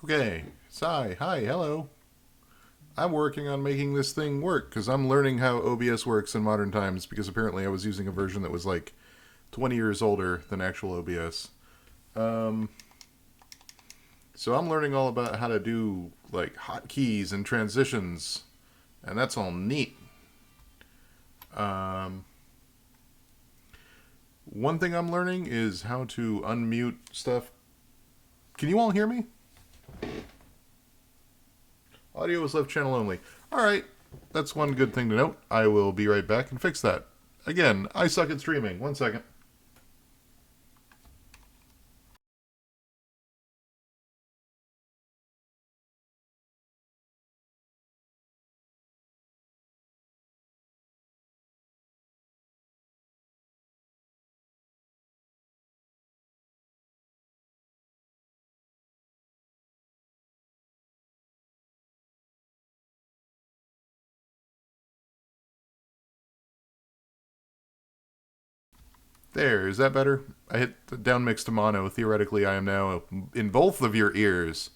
Okay, Sai, hi, hello. I'm working on making this thing work because I'm learning how OBS works in modern times because apparently I was using a version that was like 20 years older than actual OBS. Um, so I'm learning all about how to do like hotkeys and transitions, and that's all neat. Um, One thing I'm learning is how to unmute stuff. Can you all hear me? Audio is left channel only. Alright, that's one good thing to note. I will be right back and fix that. Again, I suck at streaming. 1 second. There, is that better? I hit the down mix to mono. Theoretically, I am now in both of your ears.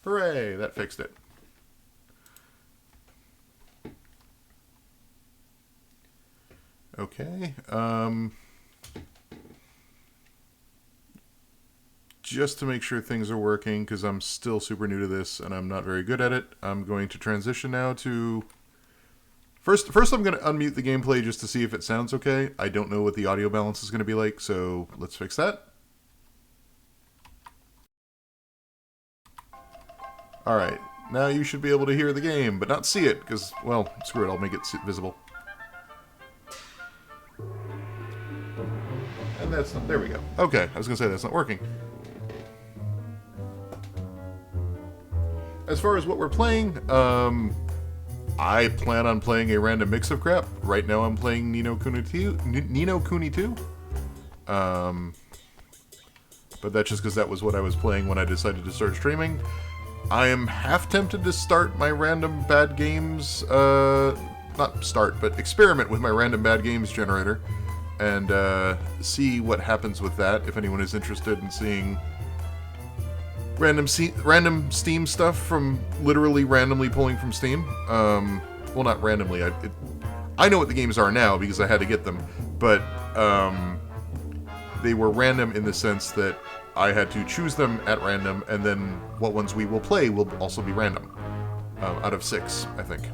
Hooray, that fixed it. Okay, just to make sure things are working, because I'm still super new to this and I'm not very good at it, I'm going to transition now to... First I'm going to unmute the gameplay just to see if it sounds okay. I don't know what the audio balance is going to be like, so let's fix that. Alright, now you should be able to hear the game, but not see it, because, well, screw it, I'll make it visible. And that's not... There we go. Okay, I was going to say that's not working. As far as what we're playing, I plan on playing a random mix of crap. Right now I'm playing Ni no Kuni 2. But that's just because that was what I was playing when I decided to start streaming. I am half tempted to start my random bad games, not start, but experiment with my random bad games generator and see what happens with that, if anyone is interested in seeing random Steam stuff from literally randomly pulling from Steam. Well, not randomly. I know what the games are now because I had to get them, but they were random in the sense that I had to choose them at random, and then what ones we will play will also be random. Out of 6, I think.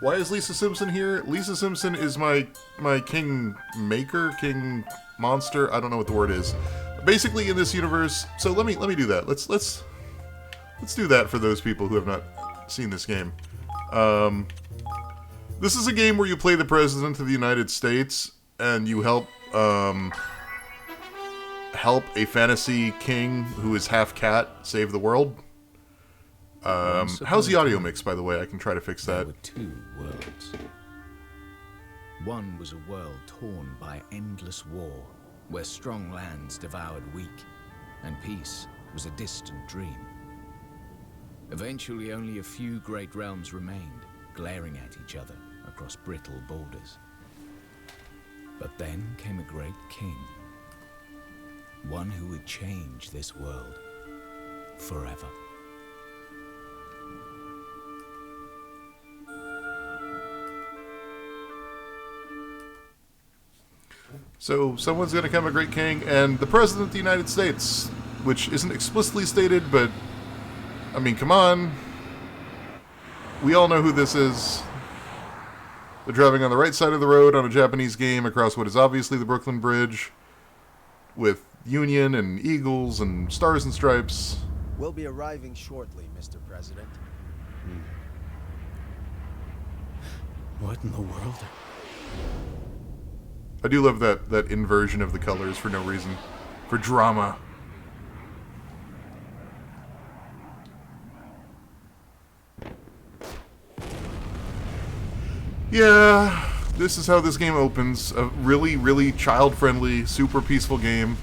Why is Lisa Simpson here? Lisa Simpson is my king maker, king monster. I don't know what the word is. Basically, in this universe, so let me do that. Let's do that for those people who have not seen this game. This is a game where you play the president of the United States and you help a fantasy king who is half cat save the world. How's the audio mix, by the way? I can try to fix that. There were 2 worlds. One was a world torn by endless war, where strong lands devoured weak, and peace was a distant dream. Eventually, only a few great realms remained, glaring at each other across brittle borders. But then came a great king, one who would change this world forever. So, someone's going to become a great king, and the President of the United States, which isn't explicitly stated, but, I mean, come on. We all know who this is. They're driving on the right side of the road on a Japanese game across what is obviously the Brooklyn Bridge, with Union and Eagles and Stars and Stripes. We'll be arriving shortly, Mr. President. What in the world? I do love that inversion of the colors for no reason. For drama. Yeah, This is how this game opens. A really, really child-friendly, super peaceful game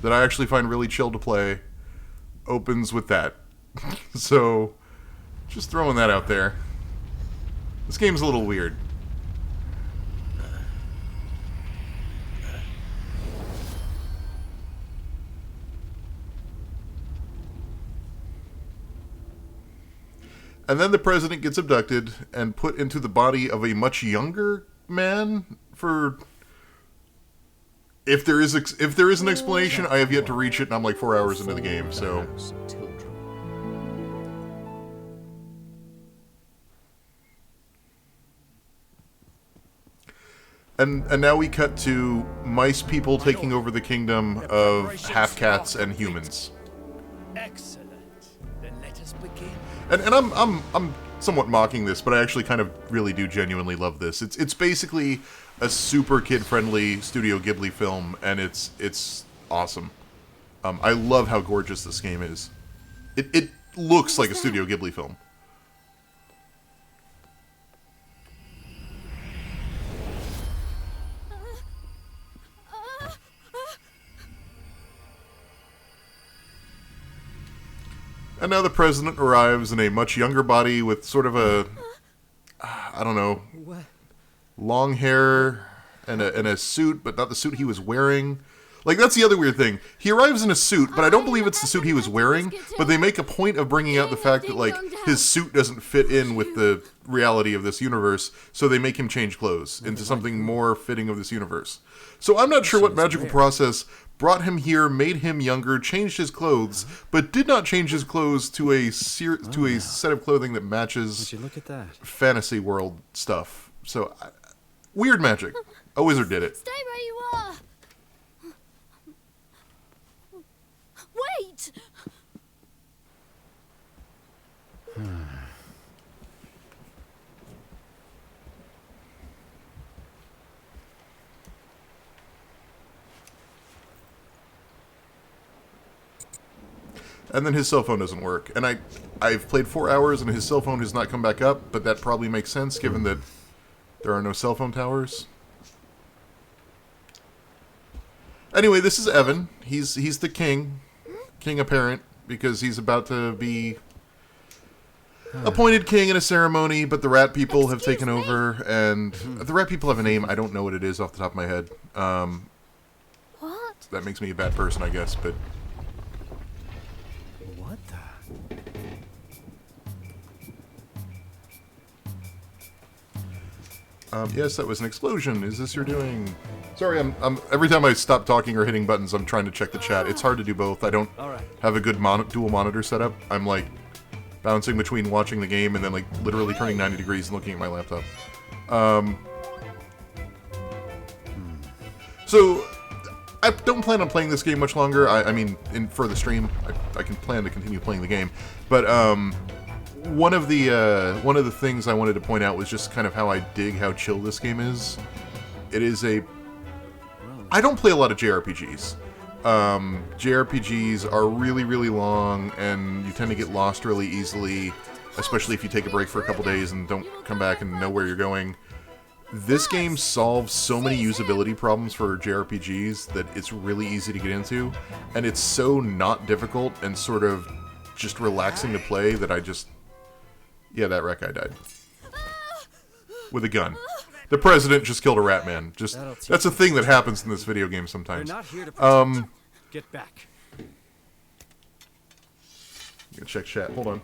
that I actually find really chill to play. Opens with that. So, just throwing that out there. This game's a little weird. And then the president gets abducted and put into the body of a much younger man for... If there is an explanation, I have yet to reach it, and I'm like 4 hours into the game, so... And now we cut to mice people taking over the kingdom of half-cats and humans. Excellent. Then let us begin. And I'm somewhat mocking this, but I actually kind of really do genuinely love this. It's basically a super kid-friendly Studio Ghibli film, and it's awesome. I love how gorgeous this game is. It looks like a Studio Ghibli film. And now the president arrives in a much younger body with sort of a, I don't know, long hair and a suit, but not the suit he was wearing. Like, that's the other weird thing. He arrives in a suit, but I don't believe it's the suit he was wearing, but they make a point of bringing out the fact that, like, his suit doesn't fit in with the reality of this universe, so they make him change clothes into something more fitting of this universe. So I'm not sure what magical process brought him here, made him younger, changed his clothes, but did not change his clothes to a set of clothing that matches Would you look at that? fantasy world stuff. So, weird magic. A wizard did it. Stay where you are. Wait. And then his cell phone doesn't work. And I've played 4 hours and his cell phone has not come back up, but that probably makes sense given that there are no cell phone towers. Anyway, this is Evan. He's the king apparent, because he's about to be appointed king in a ceremony, but the rat people have taken over, and the rat people have a name. I don't know what it is off the top of my head. What? That makes me a bad person, I guess, but... What the? Yes, that was an explosion. Is this your doing? Sorry, I'm every time I stop talking or hitting buttons, I'm trying to check the chat. It's hard to do both. I don't have a good dual monitor setup. I'm like bouncing between watching the game and then like literally turning 90 degrees and looking at my laptop. So I don't plan on playing this game much longer. I mean, for the stream, I can plan to continue playing the game, but one of the things I wanted to point out was just kind of how I dig how chill this game is. It is I don't play a lot of JRPGs. JRPGs are really, really long, and you tend to get lost really easily, especially if you take a break for a couple days and don't come back and know where you're going. This game solves so many usability problems for JRPGs that it's really easy to get into, and it's so not difficult and sort of just relaxing to play that I just... Yeah, that rat guy died. With a gun. The president just killed a rat man. That's a thing that happens in this video game sometimes. We're not here to get back. I'm gonna check chat. Hold on.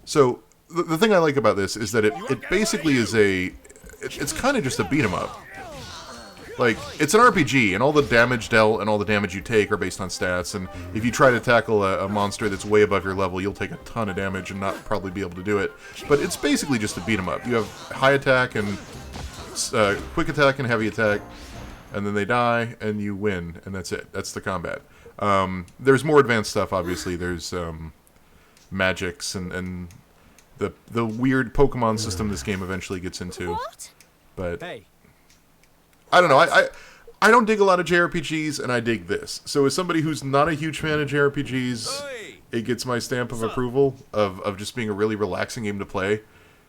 So, the thing I like about this is that it basically is it's kind of just a beat 'em up. Like, it's an RPG, and all the damage dealt and all the damage you take are based on stats, and if you try to tackle a monster that's way above your level, you'll take a ton of damage and not probably be able to do it. But it's basically just a beat 'em up. You have high attack and quick attack and heavy attack, and then they die, and you win, and that's it. That's the combat. There's more advanced stuff, obviously. There's magics and the weird Pokemon system this game eventually gets into. What? But Hey. I don't know. I don't dig a lot of JRPGs, and I dig this. So as somebody who's not a huge fan of JRPGs, it gets my stamp of approval of just being a really relaxing game to play,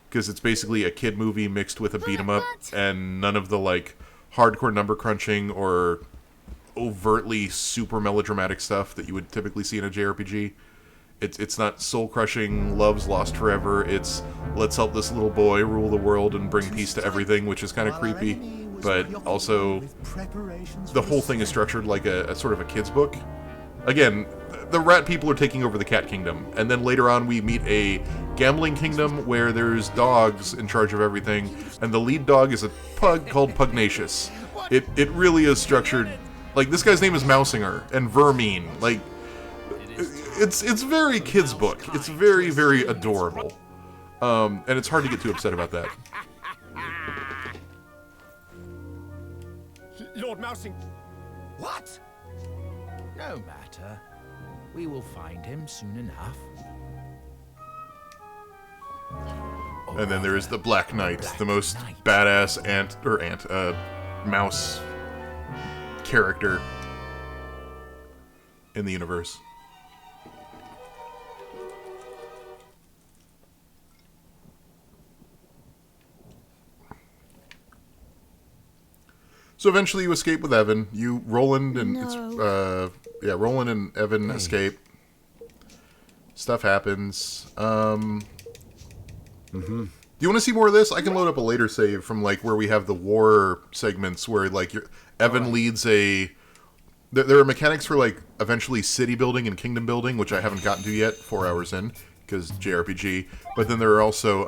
because it's basically a kid movie mixed with a beat 'em up, and none of the like hardcore number crunching or overtly super melodramatic stuff that you would typically see in a JRPG. It's not soul-crushing, love's lost forever. It's let's help this little boy rule the world and bring peace to everything, which is kind of creepy. But also, the whole thing is structured like a sort of a kid's book. Again, the rat people are taking over the cat kingdom. And then later on we meet a gambling kingdom where there's dogs in charge of everything. And the lead dog is a pug called Pugnacious. It really is structured... Like, this guy's name is Mousinger and Vermine. Like... It's very kid's book. It's very, very adorable. And it's hard to get too upset about that. Lord Mousing. What? No matter. We will find him soon enough. And then there is the Black Knight, the most badass mouse character in the universe. So eventually you escape with Evan. Roland and Roland and Evan escape. Stuff happens. Do you want to see more of this? I can load up a later save from like where we have the war segments where like Evan leads a... There are mechanics for like eventually city building and kingdom building, which I haven't gotten to yet, 4 hours in, because JRPG. But then there are also...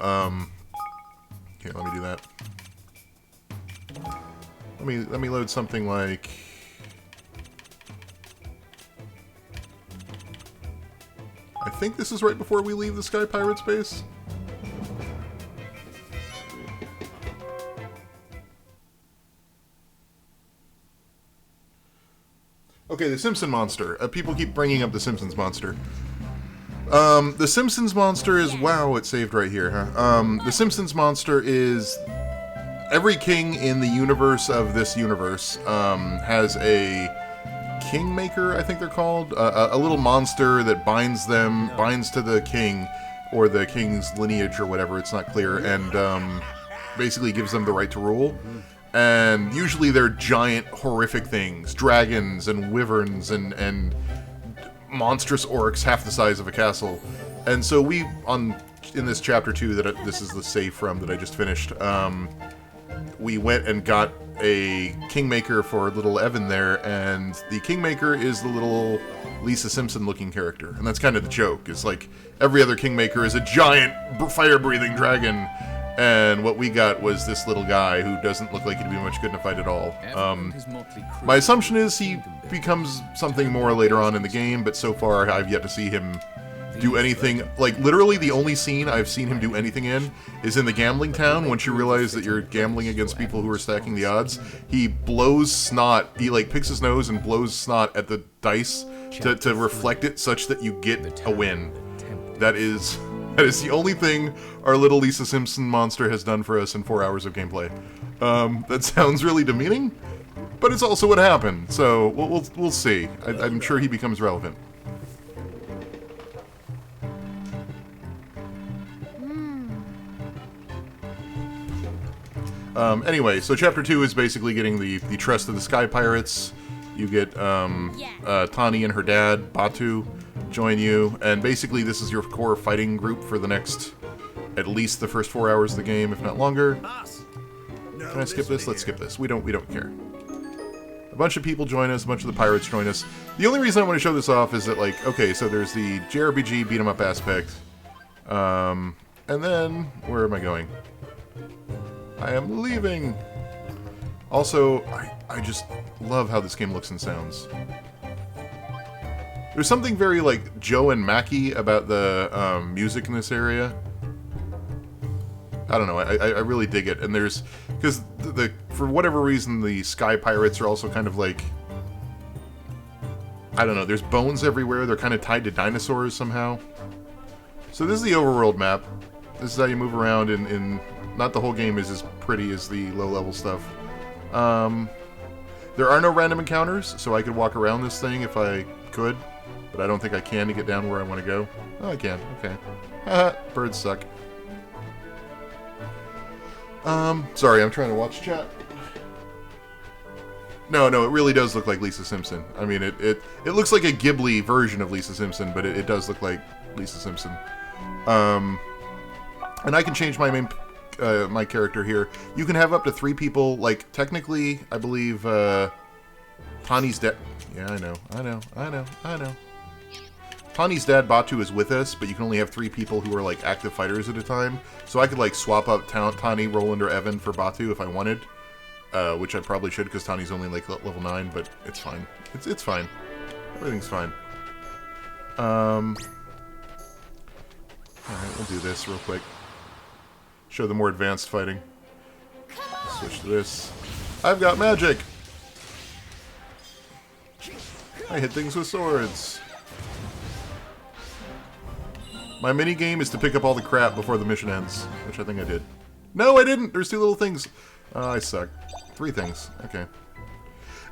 Here, let me do that. Let me load something like... I think this is right before we leave the Sky Pirates base. Okay, the Simpson monster. People keep bringing up the Simpsons monster. The Simpsons monster is... Wow, it saved right here, huh? The Simpsons monster is... Every king in the universe of this universe has a kingmaker, I think they're called. A little monster that binds to the king, or the king's lineage or whatever, it's not clear, and basically gives them the right to rule. And usually they're giant, horrific things. Dragons and wyverns and monstrous orcs half the size of a castle. And so in this chapter 2 this is the save from that I just finished, we went and got a Kingmaker for little Evan there, and the Kingmaker is the little Lisa Simpson looking character. And that's kind of the joke. It's like every other Kingmaker is a giant fire-breathing dragon, and what we got was this little guy who doesn't look like he'd be much good in a fight at all. My assumption is he becomes something more later on in the game, but so far I've yet to see him do anything. Like, literally the only scene I've seen him do anything in is in the gambling town. Once you realize that you're gambling against people who are stacking the odds, he blows snot. He, like, picks his nose and blows snot at the dice to reflect it such that you get a win. That is the only thing our little Lisa Simpson monster has done for us in 4 hours of gameplay. That sounds really demeaning, but it's also what happened, so we'll see. I'm sure he becomes relevant. Anyway, so Chapter 2 is basically getting the trust of the Sky Pirates. You get Tani and her dad, Batu, join you, and basically this is your core fighting group for the next, at least the first 4 hours of the game, if not longer. Can I skip this? Let's skip this. We don't care. A bunch of people join us, a bunch of the pirates join us. The only reason I want to show this off is that, like, okay, so there's the JRPG beat-em-up aspect. And then, where am I going? I am leaving! Also, I just love how this game looks and sounds. There's something very, like, Joe and Mackie about the music in this area. I don't know, I really dig it. And there's... Because, for whatever reason, the Sky Pirates are also kind of like... I don't know, there's bones everywhere. They're kind of tied to dinosaurs somehow. So this is the overworld map. This is how you move around in not the whole game is as pretty as the low-level stuff. There are no random encounters, so I could walk around this thing if I could. but I don't think I can to get down where I want to go. Oh, I can. Okay. Haha, birds suck. Sorry, I'm trying to watch chat. No, it really does look like Lisa Simpson. I mean, it looks like a Ghibli version of Lisa Simpson, but it does look like Lisa Simpson. And I can change my main, my character here. You can have up to 3 people. Like, technically, I believe, Tani's dad... Yeah, I know. Tani's dad, Batu, is with us, but you can only have 3 people who are, like, active fighters at a time. So I could, like, swap out Tani, Roland, or Evan for Batu if I wanted. Which I probably should, because Tani's only, like, level 9, but it's fine. It's fine. Everything's fine. Alright, we'll do this real quick. Show the more advanced fighting. Switch to this. I've got magic! I hit things with swords. My mini-game is to pick up all the crap before the mission ends, which I think I did. No, I didn't! There's 2 little things. I suck. 3 things. Okay.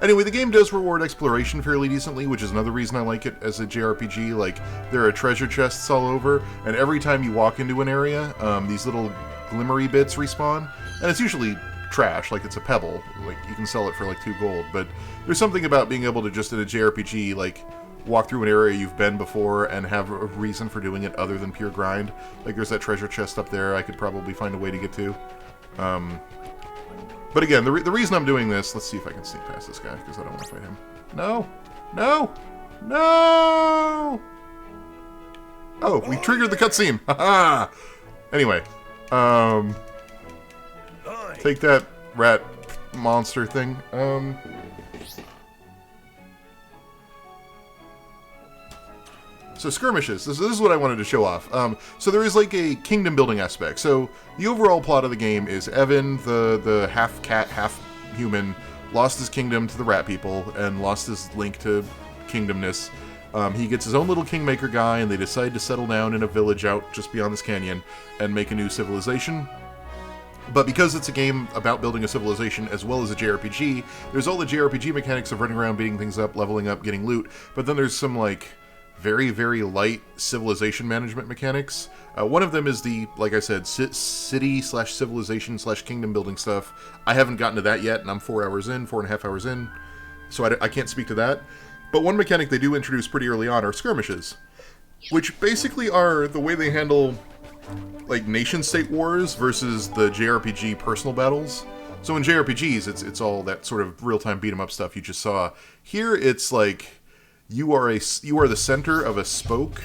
Anyway, the game does reward exploration fairly decently, which is another reason I like it as a JRPG. Like, there are treasure chests all over, and every time you walk into an area, these little glimmery bits respawn, and it's usually trash, like it's a pebble. Like, you can sell it for like 2 gold, but there's something about being able to just in a JRPG, like, walk through an area you've been before and have a reason for doing it other than pure grind. Like, there's that treasure chest up there I could probably find a way to get to. But again, the reason I'm doing this... Let's see if I can sneak past this guy, because I don't want to fight him. No! No! No! Oh, we triggered the cutscene! Haha! Anyway, take that, rat monster thing. So skirmishes, this is what I wanted to show off. So there is like a kingdom building aspect. So the overall plot of the game is Evan, the half cat, half human, lost his kingdom to the rat people and lost his link to kingdomness. He gets his own little kingmaker guy and they decide to settle down in a village out just beyond this canyon and make a new civilization. But because it's a game about building a civilization as well as a JRPG, there's all the JRPG mechanics of running around, beating things up, leveling up, getting loot, but then there's some like very, very light civilization management mechanics. One of them is the, like I said, city/civilization/kingdom building stuff. I haven't gotten to that yet, and I'm 4.5 hours in, so I can't speak to that. But one mechanic they do introduce pretty early on are skirmishes, which basically are the way they handle, like, nation-state wars versus the JRPG personal battles. So in JRPGs, it's all that sort of real-time beat-em-up stuff you just saw. Here, it's like... You are the center of a spoke.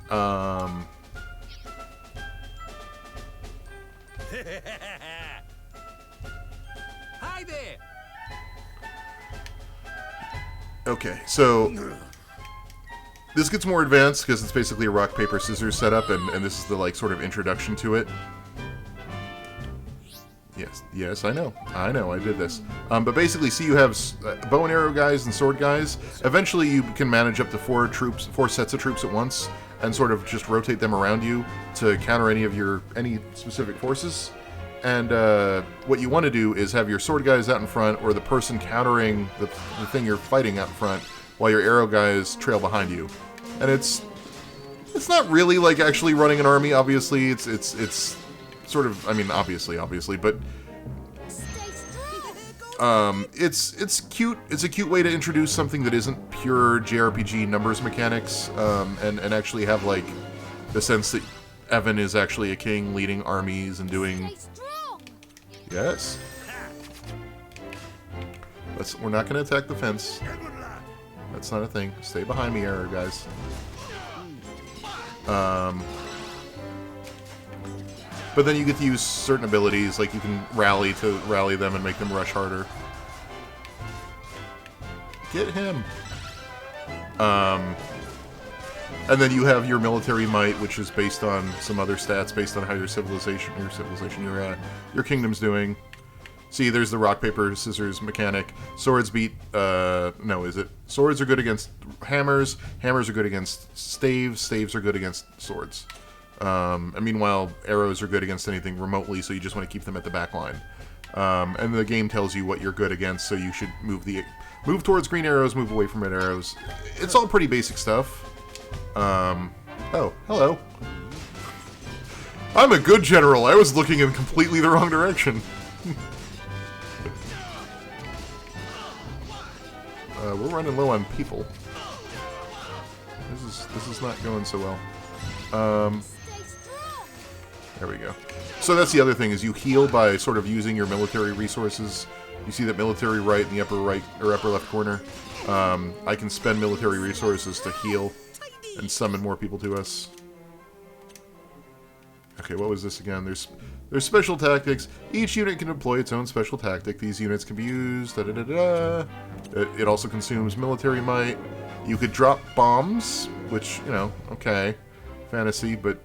Hi there. Okay, so this gets more advanced because it's basically a rock paper scissors setup, and this is the like sort of introduction to it. Yes, I know, I did this. But basically, see, you have bow and arrow guys and sword guys. Eventually, you can manage up to 4 sets of troops at once, and sort of just rotate them around you to counter any specific forces. And what you want to do is have your sword guys out in front, or the person countering the thing you're fighting out in front, while your arrow guys trail behind you. And it's not really like actually running an army. Obviously, it's sort of, I mean, obviously, but it's cute. It's a cute way to introduce something that isn't pure JRPG numbers mechanics, and actually have like the sense that Evan is actually a king leading armies and doing. Yes. We're not going to attack the fence. That's not a thing. Stay behind me, arrow guys. But then you get to use certain abilities, like you can rally them and make them rush harder. Get him! And then you have your military might, which is based on some other stats, based on how your kingdom's doing. See, there's the rock, paper, scissors mechanic. Swords beat, Swords are good against hammers, hammers are good against staves, staves are good against swords. And meanwhile, arrows are good against anything remotely, so you just want to keep them at the back line. And the game tells you what you're good against, so you should move the Move towards green arrows, move away from red arrows. It's all pretty basic stuff. Oh, hello. I'm a good general. I was looking in completely the wrong direction. We're running low on people. This is not going so well. There we go. So that's the other thing, is you heal by sort of using your military resources. You see that military right in the upper right or upper left corner. I can spend military resources to heal and summon more people to us. Okay, what was this again? There's special tactics. Each unit can deploy its own special tactic. These units can be used. It also consumes military might. You could drop bombs, which, you know, okay, fantasy, but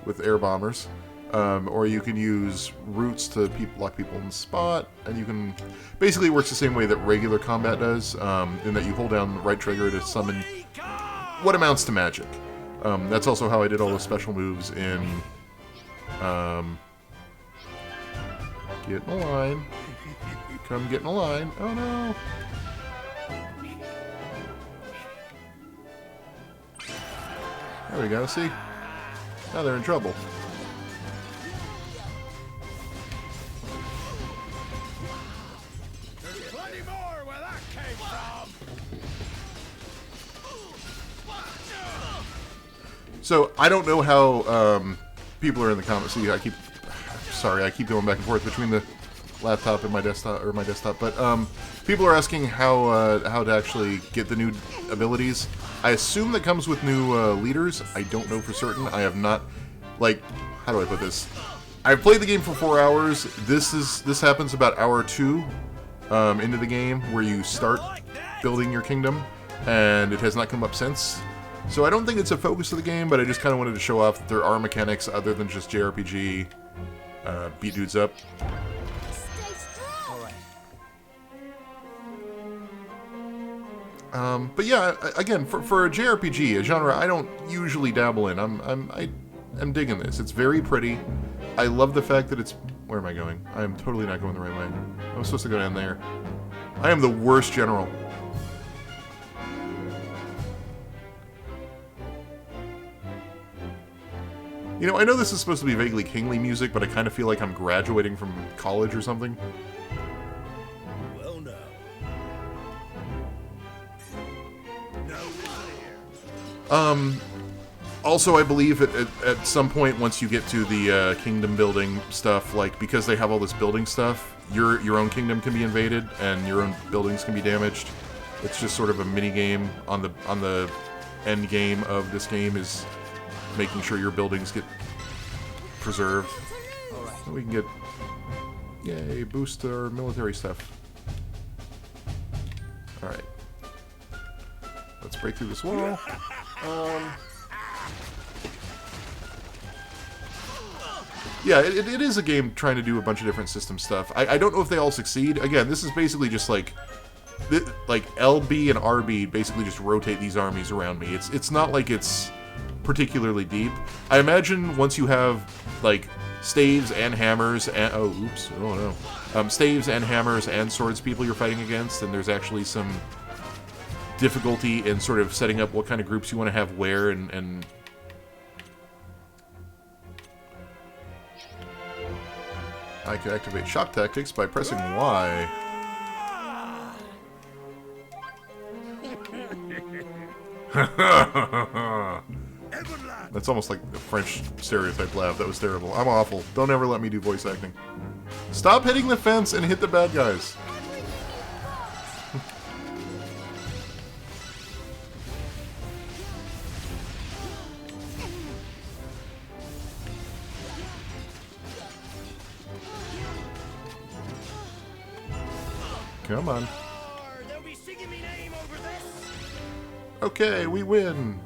with air bombers. Or you can use roots to lock people in the spot, and you can... Basically, it works the same way that regular combat does, in that you hold down the right trigger to summon what amounts to magic. That's also how I did all the special moves in... Get in a line. Come get in a line. Oh no! There we go, see? Now they're in trouble. Plenty more where that came from. So, I don't know how people are in the comments. See, I keep going back and forth between the laptop and my desktop, but people are asking how to actually get the new abilities. I assume that comes with new leaders. I don't know for certain. I have not, like, how do I put this? I've played the game for 4 hours. This happens about hour 2 into the game, where you start building your kingdom, and it has not come up since. So I don't think it's a focus of the game, but I just kind of wanted to show off that there are mechanics other than just JRPG, beat dudes up. But yeah, again, for a JRPG, a genre I don't usually dabble in, I'm digging this. It's very pretty. I love the fact that it's... Where am I going? I am totally not going the right way. I was supposed to go down there. I am the worst general. You know, I know this is supposed to be vaguely kingly music, but I kind of feel like I'm graduating from college or something. Well, no. Also, I believe at some point, once you get to the kingdom building stuff, like, because they have all this building stuff, your own kingdom can be invaded and your own buildings can be damaged. It's just sort of a mini game on the end game of this game, is making sure your buildings get preserved. So we can get, yay, boost our military stuff. Alright. Let's break through this wall. Yeah, it is a game trying to do a bunch of different system stuff. I don't know if they all succeed. Again, this is basically just like LB and RB basically just rotate these armies around me. It's not like it's particularly deep. I imagine once you have like staves and hammers and staves and hammers and swords people you're fighting against, and there's actually some difficulty in sort of setting up what kind of groups you want to have where, and I can activate shock tactics by pressing Y. That's almost like the French stereotype laugh. That was terrible. I'm awful. Don't ever let me do voice acting. Stop hitting the fence and hit the bad guys. Come on. They'll be singing me name over this. Okay, we win.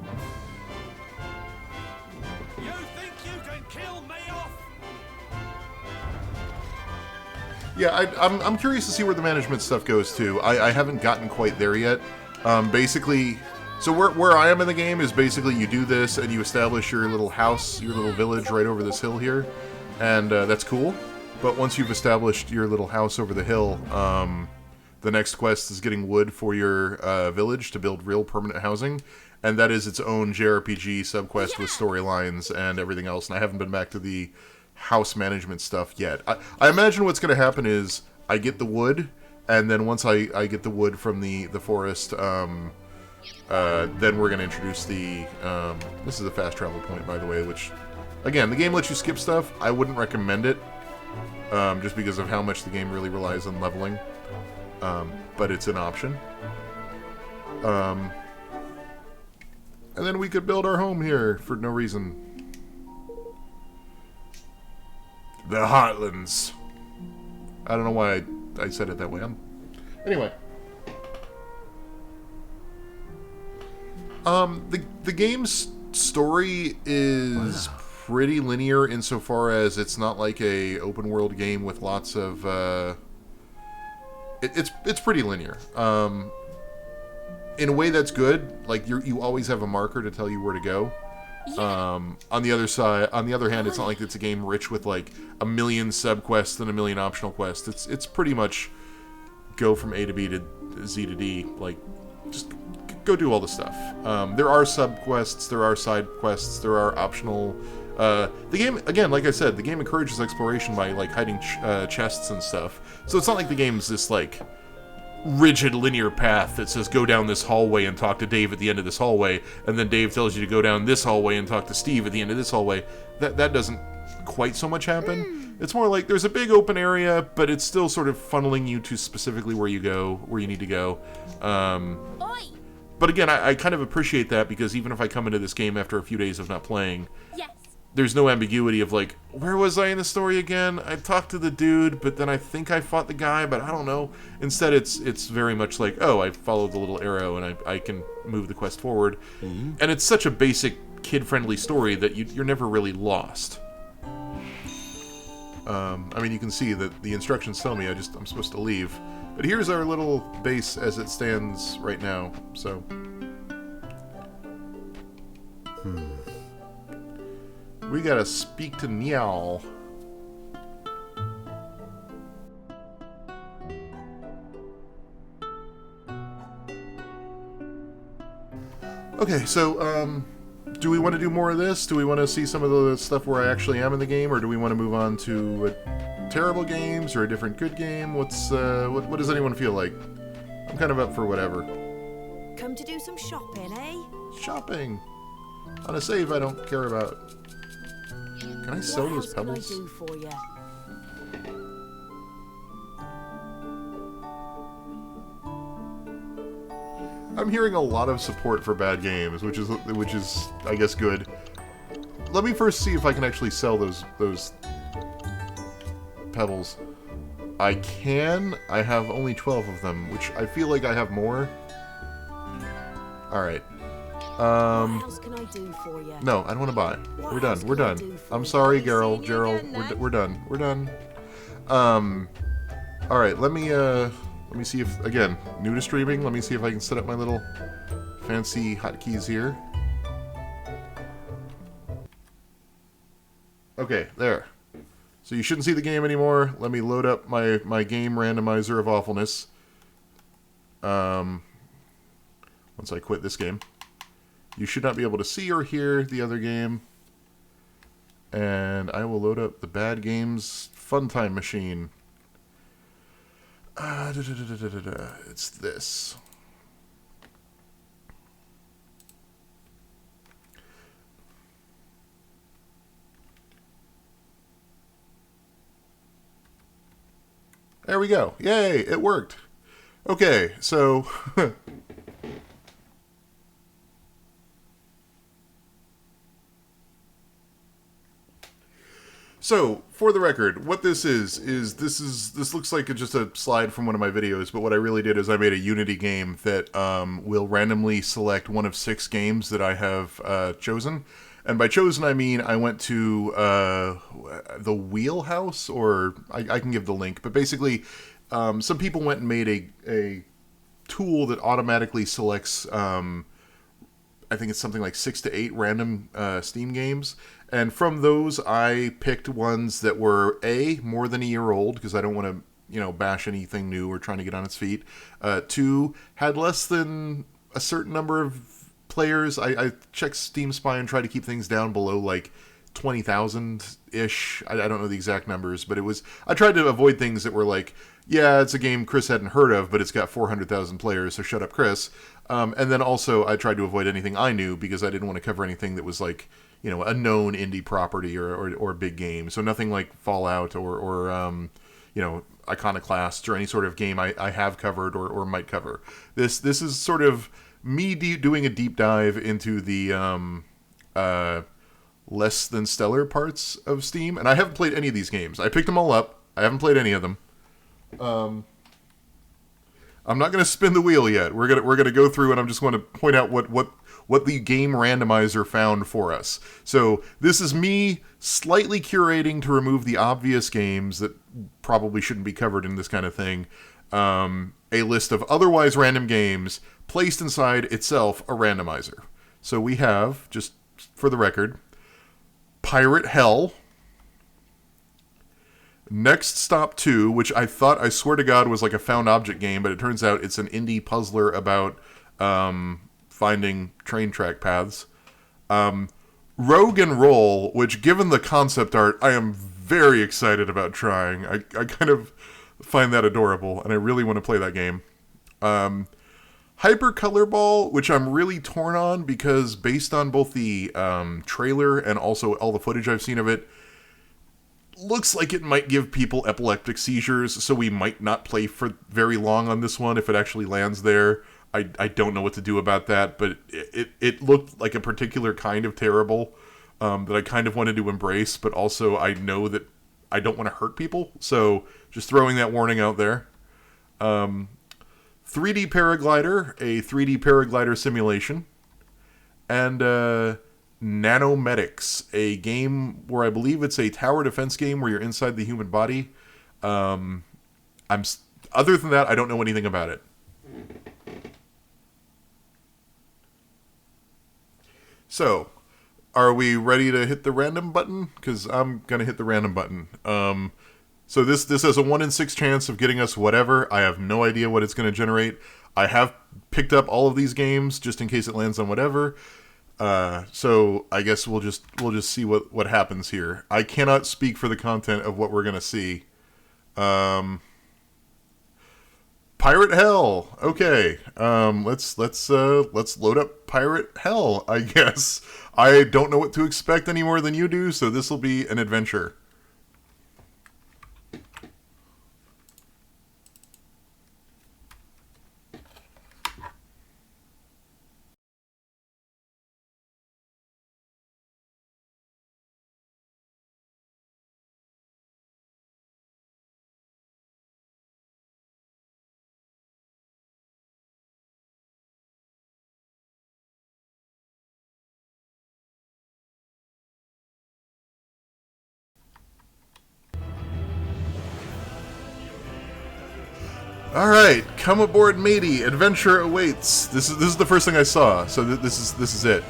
You think you can kill me off? Yeah, I'm curious to see where the management stuff goes too. I haven't gotten quite there yet. Basically, so where I am in the game is basically you do this and you establish your little house, your little village right over this hill here, and that's cool. But once you've established your little house over the hill, The next quest is getting wood for your village to build real permanent housing, and that is its own JRPG subquest with storylines and everything else. And I haven't been back to the house management stuff yet. I imagine what's going to happen is I get the wood, and then once I get the wood from the forest, then we're going to introduce the... this is a fast travel point, by the way, which... Again, the game lets you skip stuff. I wouldn't recommend it, just because of how much the game really relies on leveling. But it's an option. And then we could build our home here for no reason. The Heartlands. I don't know why I said it that way. Anyway. The game's story is pretty linear insofar as it's not like a open world game with lots of it's pretty linear. In a way that's good. Like you always have a marker to tell you where to go. Yeah. On the other hand, it's not like it's a game rich with like a million subquests and a million optional quests. It's pretty much go from A to B to Z to D. Like just go do all the stuff. There are subquests, there are side quests, there are optional. The game, again, like I said, the game encourages exploration by like hiding chests and stuff. So it's not like the game's this like rigid linear path that says go down this hallway and talk to Dave at the end of this hallway, and then Dave tells you to go down this hallway and talk to Steve at the end of this hallway. That doesn't quite so much happen. It's more like there's a big open area, but it's still sort of funneling you to specifically where you need to go. Oi! But again, I kind of appreciate that, because even if I come into this game after a few days of not playing, Yes. there's no ambiguity of like, where was I in the story again? I talked to the dude, but then I think I fought the guy, but I don't know. Instead, it's very much like, oh, I followed the little arrow and I can move the quest forward. And it's such a basic, kid-friendly story that you're never really lost. I mean, you can see that the instructions tell me I'm supposed to leave. But here's our little base as it stands right now, so... We gotta speak to Niall. Okay, so, do we want to do more of this? Do we want to see some of the stuff where I actually am in the game, or do we want to move on to terrible games or a different good game? What does anyone feel like? I'm kind of up for whatever. Come to do some shopping, eh? Shopping! On a save I don't care about. Can I sell those What pebbles? else can I do for you? I'm hearing a lot of support for bad games, which is I guess good. Let me first see if I can actually sell those pebbles. I can. I have only 12 of them, which I feel like I have more. All right. What else can I do for you? No, I don't want to buy. What We're done. else We're can I done. do for I'm you? sorry, Have you Geralt. seen you Geralt. again, then? We're done. We're done. All right. Let me see if, again, new to streaming. Let me see if I can set up my little fancy hotkeys here. Okay, there. So you shouldn't see the game anymore. Let me load up my game randomizer of awfulness. Once I quit this game. You should not be able to see or hear the other game. And I will load up the Bad Games Fun Time Machine. It's this. There we go. Yay, it worked. Okay, so... So, for the record, what this this looks like just a slide from one of my videos, but what I really did is I made a Unity game that will randomly select one of 6 games that I have chosen. And by chosen, I mean I went to the Wheelhouse, or I can give the link, but basically some people went and made a tool that automatically selects, I think it's something like 6 to 8 random Steam games. And from those, I picked ones that were, A, more than a year old, because I don't want to, bash anything new or trying to get on its feet. 2, had less than a certain number of players. I checked Steam Spy and tried to keep things down below like 20,000-ish. I don't know the exact numbers, but I tried to avoid things that were like, yeah, it's a game Chris hadn't heard of, but it's got 400,000 players, so shut up, Chris. And then also I tried to avoid anything I knew because I didn't want to cover anything that was like, a known indie property or big game. So nothing like Fallout or Iconoclast or any sort of game I have covered or might cover. This is sort of me doing a deep dive into the less than stellar parts of Steam, and I haven't played any of these games. I picked them all up. I haven't played any of them. I'm not going to spin the wheel yet. We're gonna go through, and I'm just going to point out what the game randomizer found for us. So this is me slightly curating to remove the obvious games that probably shouldn't be covered in this kind of thing. A list of otherwise random games placed inside itself a randomizer. So we have, just for the record, Pirate Hell, Next Stop 2, which I swear to God, was like a found object game, but it turns out it's an indie puzzler about finding train track paths. Rogue and Roll, which, given the concept art, I am very excited about trying. I kind of find that adorable, and I really want to play that game. Hyper Color Ball, which I'm really torn on because based on both the trailer and also all the footage I've seen of it, looks like it might give people epileptic seizures, so we might not play for very long on this one if it actually lands there. I don't know what to do about that, but it looked like a particular kind of terrible that I kind of wanted to embrace, but also I know that I don't want to hurt people, so just throwing that warning out there. 3D Paraglider, a 3D paraglider simulation, and Nanomedics, a game where I believe it's a tower defense game where you're inside the human body. Other than that, I don't know anything about it. So, are we ready to hit the random button? Because I'm going to hit the random button. So this has a 1 in 6 chance of getting us whatever. I have no idea what it's going to generate. I have picked up all of these games just in case it lands on whatever. So I guess we'll just see what happens here. I cannot speak for the content of what we're going to see. Pirate Hell. Okay. Let's load up Pirate Hell, I guess. I don't know what to expect any more than you do, so this will be an adventure. All right, come aboard, matey. Adventure awaits. This is the first thing I saw, so this is it.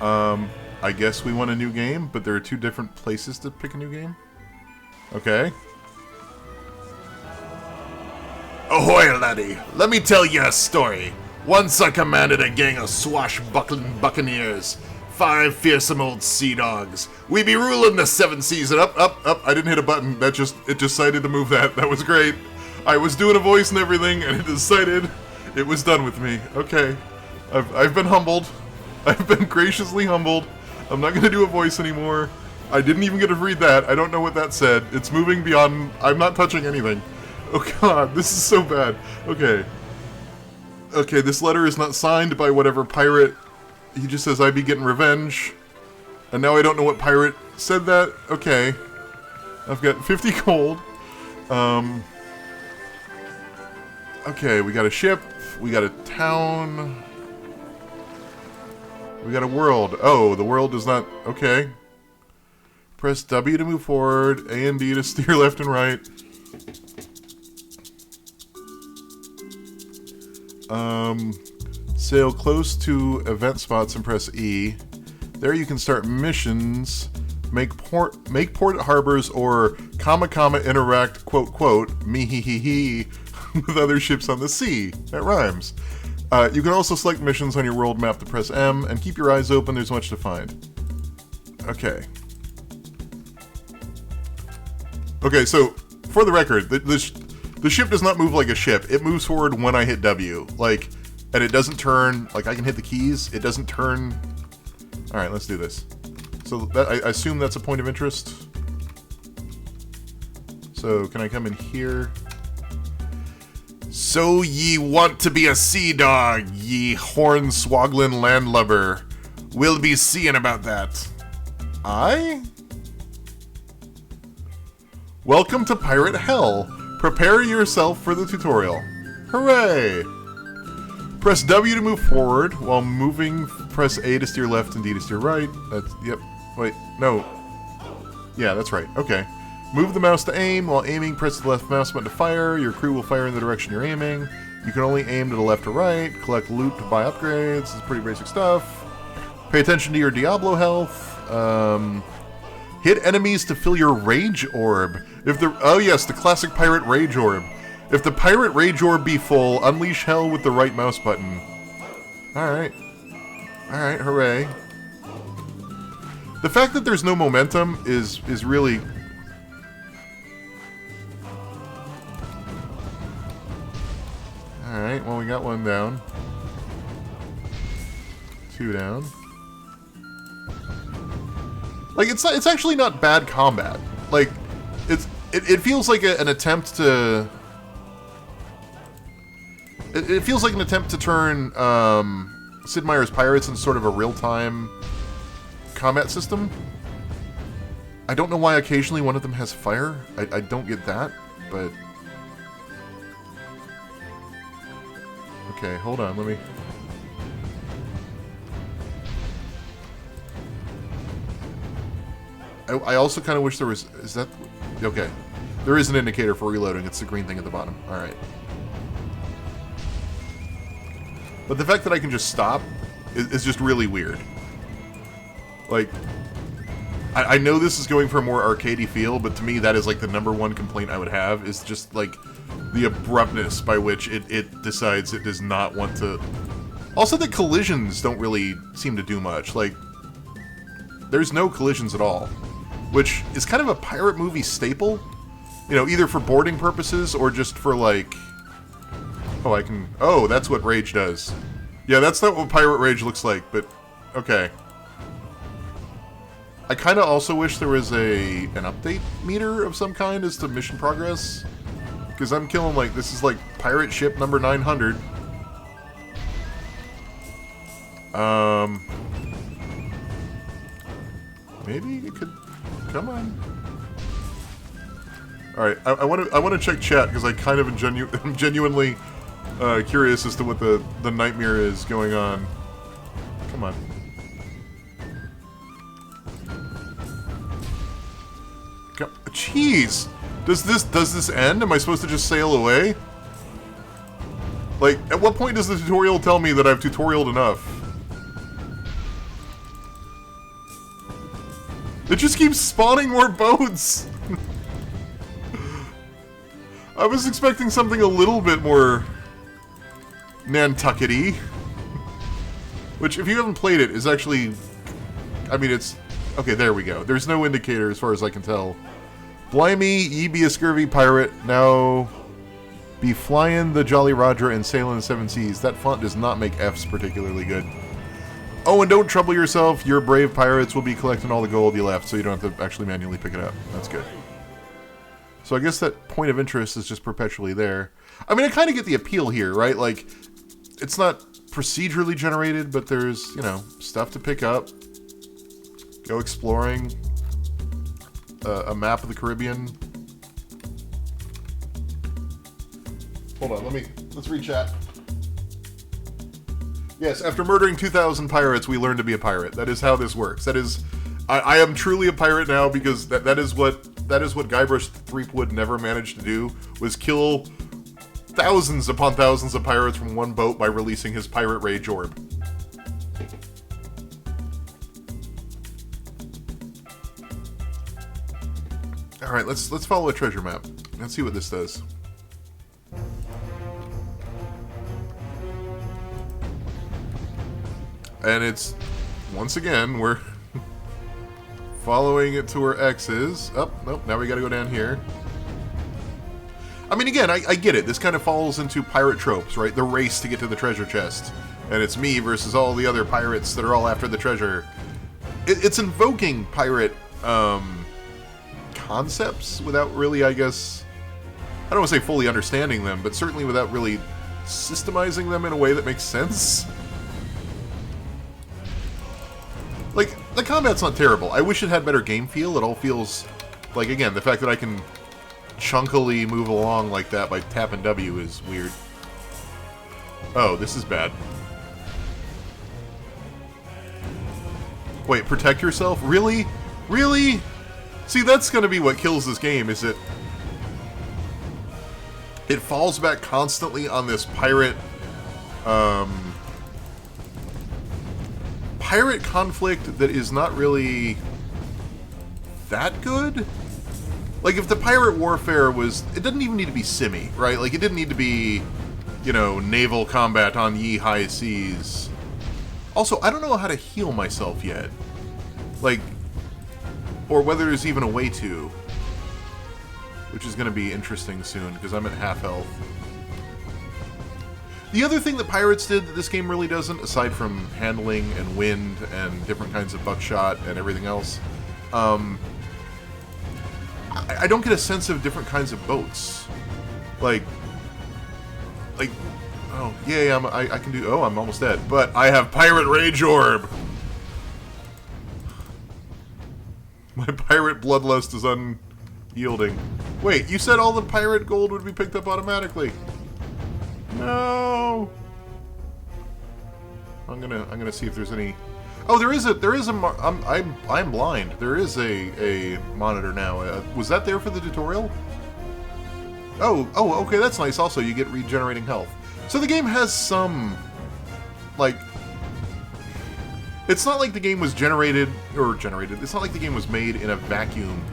I guess we want a new game, but there are 2 different places to pick a new game. Okay. Ahoy, laddie! Let me tell you a story. Once I commanded a gang of swashbuckling buccaneers. 5 fearsome old sea dogs. We be ruling the 7 seas and up. I didn't hit a button. It decided to move that. That was great. I was doing a voice and everything, and it decided it was done with me. Okay. I've been humbled. I've been graciously humbled. I'm not going to do a voice anymore. I didn't even get to read that. I don't know what that said. It's moving beyond... I'm not touching anything. Oh god, this is so bad. Okay. Okay, this letter is not signed by whatever pirate... He just says, I be getting revenge. And now I don't know what pirate said that. Okay. I've got 50 gold. Okay, we got a ship. We got a town. We got a world. Oh, the world does not... Okay. Press W to move forward. A and D to steer left and right. Sail close to event spots and press E. There you can start missions. make port harbors, or comma interact me he he with other ships on the sea. That rhymes. You can also select missions on your world map to press M, and keep your eyes open, there's much to find. Okay. Okay, so, for the record, the ship does not move like a ship. It moves forward when I hit W. Like, and it doesn't turn, like I can hit the keys, it doesn't turn. Alright, let's do this. So, I assume that's a point of interest. So, can I come in here? So ye want to be a sea dog, ye horn-swaggling landlubber. We'll be seeing about that. Welcome to Pirate Hell. Prepare yourself for the tutorial. Hooray! Press W to move forward. While moving, press A to steer left and D to steer right. That's, yep. Wait, no. Yeah, that's right. Okay. Move the mouse to aim. While aiming, press the left mouse button to fire. Your crew will fire in the direction you're aiming. You can only aim to the left or right. Collect loot to buy upgrades. This is pretty basic stuff. Pay attention to your Diablo health. Hit enemies to fill your Rage Orb. Oh yes, the classic pirate Rage Orb. If the pirate Rage Orb be full, unleash hell with the right mouse button. Alright. Alright, hooray. The fact that there's no momentum is really... Alright, well we got one down. Two down. Like, it's actually not bad combat. Like, it feels like an attempt to... It feels like an attempt to turn Sid Meier's Pirates into sort of a real-time combat system. I don't know why occasionally one of them has fire. I don't get that, but... Okay, hold on, let me... I also kind of wish there was... Is that... Okay. There is an indicator for reloading. It's the green thing at the bottom. Alright. But the fact that I can just stop is just really weird. Like... I know this is going for a more arcadey feel, but to me that is like the #1 complaint I would have, is just like the abruptness by which it decides it does not want to... Also, the collisions don't really seem to do much. Like, there's no collisions at all. Which is kind of a pirate movie staple. You know, either for boarding purposes or just for like... Oh, I can... Oh, that's what Rage does. Yeah, that's not what Pirate Rage looks like, but... Okay. I kind of also wish there was an update meter of some kind as to mission progress. Because I'm killing, like, this is like pirate ship number 900. Maybe it could... Come on. Alright, I want to check chat, because I kind of am genuinely curious as to what the nightmare is going on. Come on. Jeez! Does this end? Am I supposed to just sail away? Like, at what point does the tutorial tell me that I've tutorialed enough? It just keeps spawning more boats! I was expecting something a little bit more... Nantucket-y. Which, if you haven't played it, is actually... I mean, it's... Okay, there we go. There's no indicator as far as I can tell. Blimey, ye be a scurvy pirate, now be flying the Jolly Roger and sailing the seven seas. That font does not make F's particularly good. Oh, and don't trouble yourself, your brave pirates will be collecting all the gold you left, so you don't have to actually manually pick it up. That's good. So I guess that point of interest is just perpetually there. I mean, I kind of get the appeal here, right? Like, it's not procedurally generated, but there's, you know, stuff to pick up. Go exploring. A map of the Caribbean. Hold on, let's read chat. Yes, after murdering 2,000 pirates, we learned to be a pirate. That is how this works. That is, I am truly a pirate now because that is what Guybrush Threepwood never managed to do, was kill thousands upon thousands of pirates from one boat by releasing his pirate Rage Orb. All right, let's follow a treasure map. Let's see what this does. And it's, once again, we're following it to where X is. Oh, nope, now we gotta go down here. I mean, again, I get it. This kind of falls into pirate tropes, right? The race to get to the treasure chest. And it's me versus all the other pirates that are all after the treasure. It's invoking pirate concepts without really, I guess... I don't want to say fully understanding them, but certainly without really systemizing them in a way that makes sense. Like, the combat's not terrible. I wish it had better game feel. It all feels... Like, again, the fact that I can chunkily move along like that by tapping W is weird. Oh, this is bad. Wait, protect yourself? Really? Really? See, that's gonna be what kills this game, is it falls back constantly on this pirate conflict that is not really that good. Like, if the pirate warfare was... It doesn't even need to be simmy, right? Like, it didn't need to be, you know, naval combat on ye high seas. Also, I don't know how to heal myself yet. Like, or whether there's even a way to. Which is going to be interesting soon, because I'm at half health. The other thing that pirates did that this game really doesn't, aside from handling and wind and different kinds of buckshot and everything else, I don't get a sense of different kinds of boats. Like, oh, yay, I can do, oh, I'm almost dead. But I have Pirate Rage Orb! My pirate bloodlust is unyielding. Wait, you said all the pirate gold would be picked up automatically. No! I'm gonna see if there's any... Oh, there is a I'm blind. There is a monitor now. Was that there for the tutorial? Oh, okay, that's nice. Also, you get regenerating health. So the game has some, like, it's not like the game was generated. It's not like the game was made in a vacuum.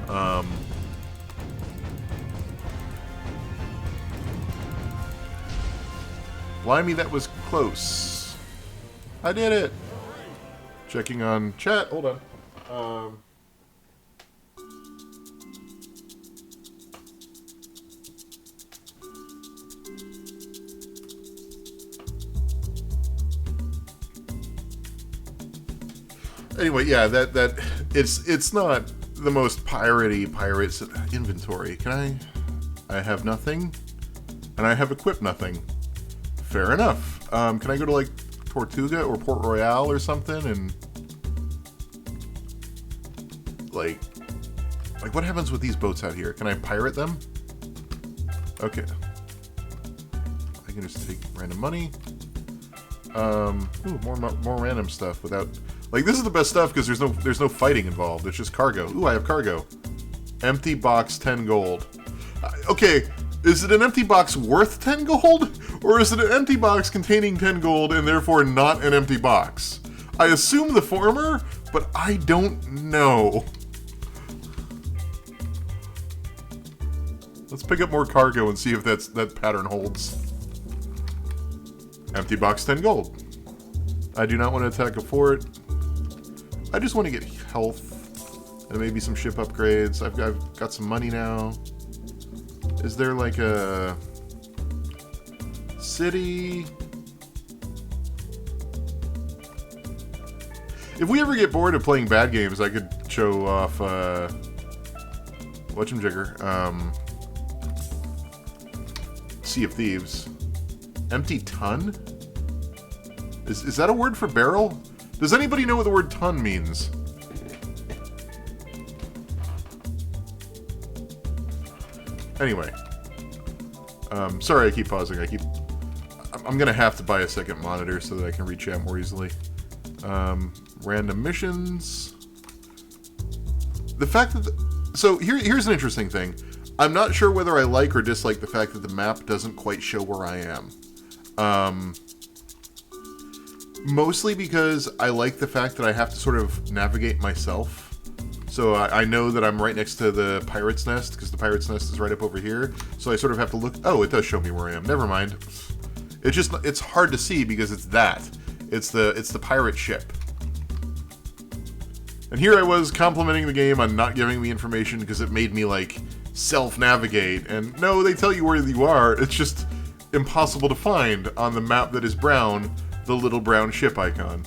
Blimey, that was close. I did it. Checking on chat. Hold on. Anyway, yeah, that it's not the most piratey pirates inventory. Can I have nothing, and I have equipped nothing. Fair enough. Can I go to, like, Tortuga or Port Royale or something and like what happens with these boats out here? Can I pirate them? Okay. I can just take random money. Ooh, more random stuff without, like, this is the best stuff because there's no fighting involved. It's just cargo. Ooh, I have cargo. Empty box, 10 gold. Okay, is it an empty box worth 10 gold? Or is it an empty box containing 10 gold and therefore not an empty box? I assume the former, but I don't know. Let's pick up more cargo and see if that pattern holds. Empty box, 10 gold. I do not want to attack a fort. I just want to get health and maybe some ship upgrades. I've got some money now. Is there like a city? If we ever get bored of playing bad games, I could show off whatchamajigger. Sea of Thieves. Empty ton? Is that a word for barrel? Does anybody know what the word ton means? Anyway. Sorry I keep pausing. I'm gonna have to buy a second monitor so that I can read chat more easily. Random missions. The fact that... So here's an interesting thing. I'm not sure whether I like or dislike the fact that the map doesn't quite show where I am. Mostly because I like the fact that I have to sort of navigate myself. So I know that I'm right next to the Pirate's Nest, because the Pirate's Nest is right up over here. So I sort of have to look... Oh, it does show me where I am. Never mind. It's hard to see because it's that. It's the pirate ship. And here I was complimenting the game on not giving me information because it made me, like, self-navigate. And no, they tell you where you are. It's just impossible to find on the map that is brown, the little brown ship icon.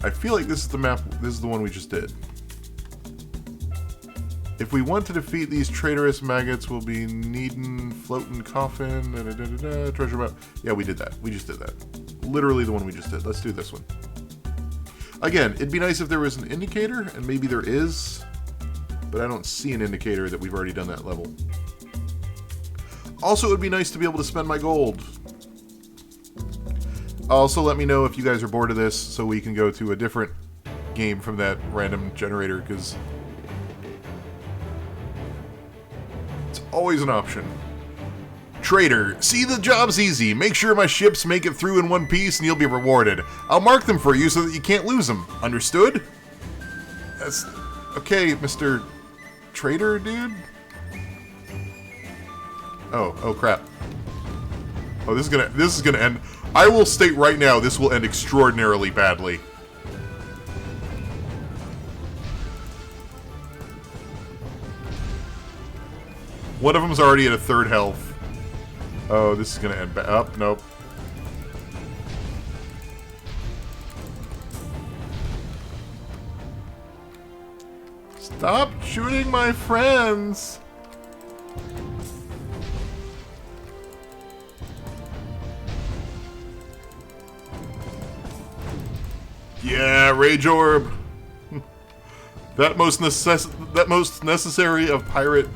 I feel like this is the map, this is the one we just did. If we want to defeat these traitorous maggots, we'll be needing floating coffin, treasure map. Yeah, we did that. We just did that. Literally the one we just did. Let's do this one. Again, it'd be nice if there was an indicator, and maybe there is, but I don't see an indicator that we've already done that level. Also, it would be nice to be able to spend my gold. Also, let me know if you guys are bored of this, so we can go to a different game from that random generator, because it's always an option. Trader, see, the job's easy. Make sure my ships make it through in one piece and you'll be rewarded. I'll mark them for you so that you can't lose them. Understood? That's... Okay, Mr. Trader, dude? Oh crap. Oh, this is gonna end... I will state right now, this will end extraordinarily badly. One of them's already at a third health. Oh, this is gonna end bad. Oh, nope. Stop shooting my friends! Yeah, Rage Orb! that most necessary of pirate...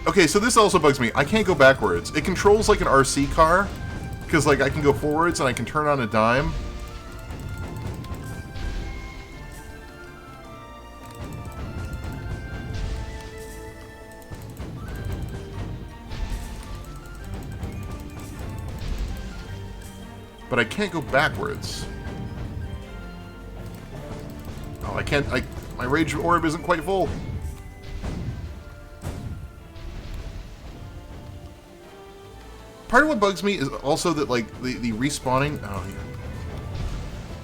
Okay, so this also bugs me. I can't go backwards. It controls like an RC car, because like I can go forwards and I can turn on a dime. But I can't go backwards. Oh, I can't... my Rage Orb isn't quite full. Part of what bugs me is also that, like, the respawning... Oh, yeah.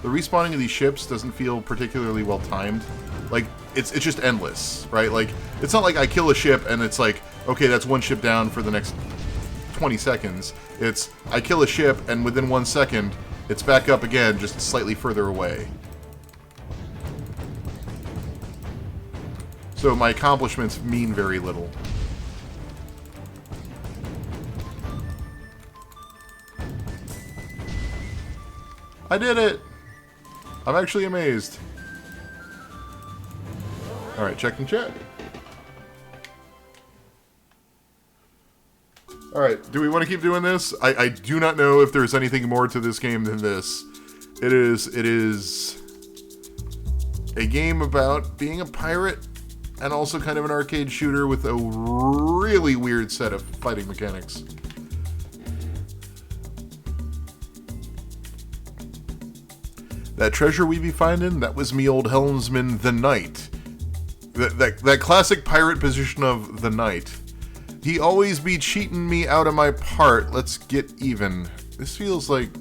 The respawning of these ships doesn't feel particularly well timed. Like, it's just endless, right? Like, it's not like I kill a ship and it's like, okay, that's one ship down for the next 20 seconds. It's, I kill a ship and within 1 second, it's back up again, just slightly further away. So my accomplishments mean very little. I did it! I'm actually amazed. Alright, checking chat. Alright, do we want to keep doing this? I do not know if there's anything more to this game than this. It is a game about being a pirate and also kind of an arcade shooter with a really weird set of fighting mechanics. That treasure we be finding, that was me old helmsman, the Knight. That classic pirate position of the Knight. He always be cheating me out of my part. Let's get even. This feels like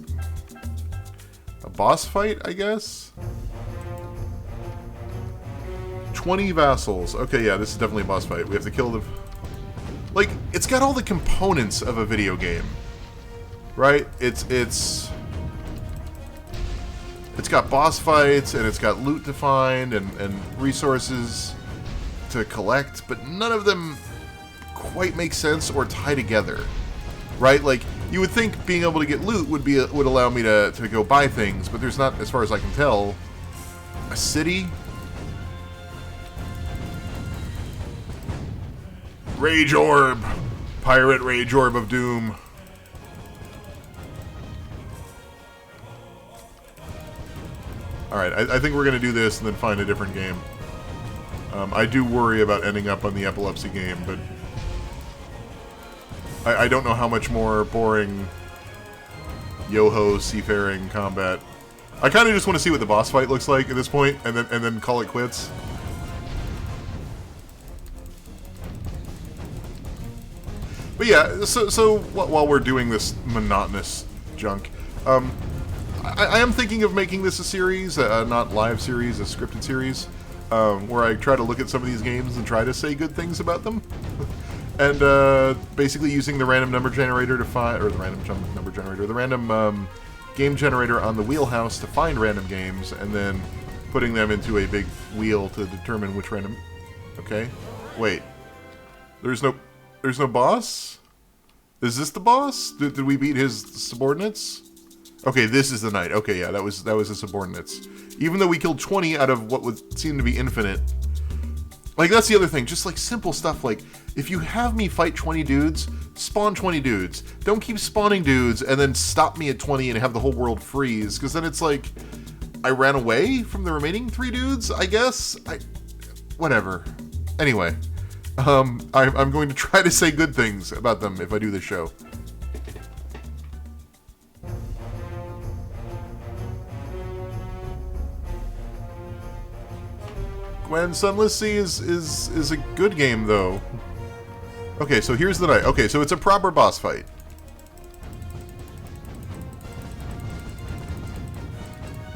a boss fight, I guess? 20 vassals. Okay, yeah, this is definitely a boss fight. We have to kill the... Like, it's got all the components of a video game. Right? It's got boss fights, and it's got loot to find, and resources to collect, but none of them quite make sense or tie together, right? Like, you would think being able to get loot would allow me to go buy things, but there's not, as far as I can tell, a city. Rage Orb! Pirate Rage Orb of Doom. Alright, I think we're going to do this and then find a different game. I do worry about ending up on the epilepsy game, but I don't know how much more boring yo-ho seafaring combat I kind of just want to see what the boss fight looks like at this point, and then call it quits. But yeah, so while we're doing this monotonous junk, I am thinking of making this a series, not live series, a scripted series, where I try to look at some of these games and try to say good things about them. And basically using the random number generator to find, or the random number generator, the random game generator on the wheelhouse to find random games, and then putting them into a big wheel to determine which random... Okay. Wait. There's no boss? Is this the boss? Did we beat his subordinates? Okay, this is the knight. Okay, yeah, that was the subordinates. Even though we killed 20 out of what would seem to be infinite. Like, that's the other thing. Just, like, simple stuff like, if you have me fight 20 dudes, spawn 20 dudes. Don't keep spawning dudes and then stop me at 20 and have the whole world freeze. Because then it's like, I ran away from the remaining 3 dudes, I guess? Whatever. Anyway, I'm going to try to say good things about them if I do this show. When Sunless Sea is a good game, though. Okay, so here's the night. Okay, so it's a proper boss fight.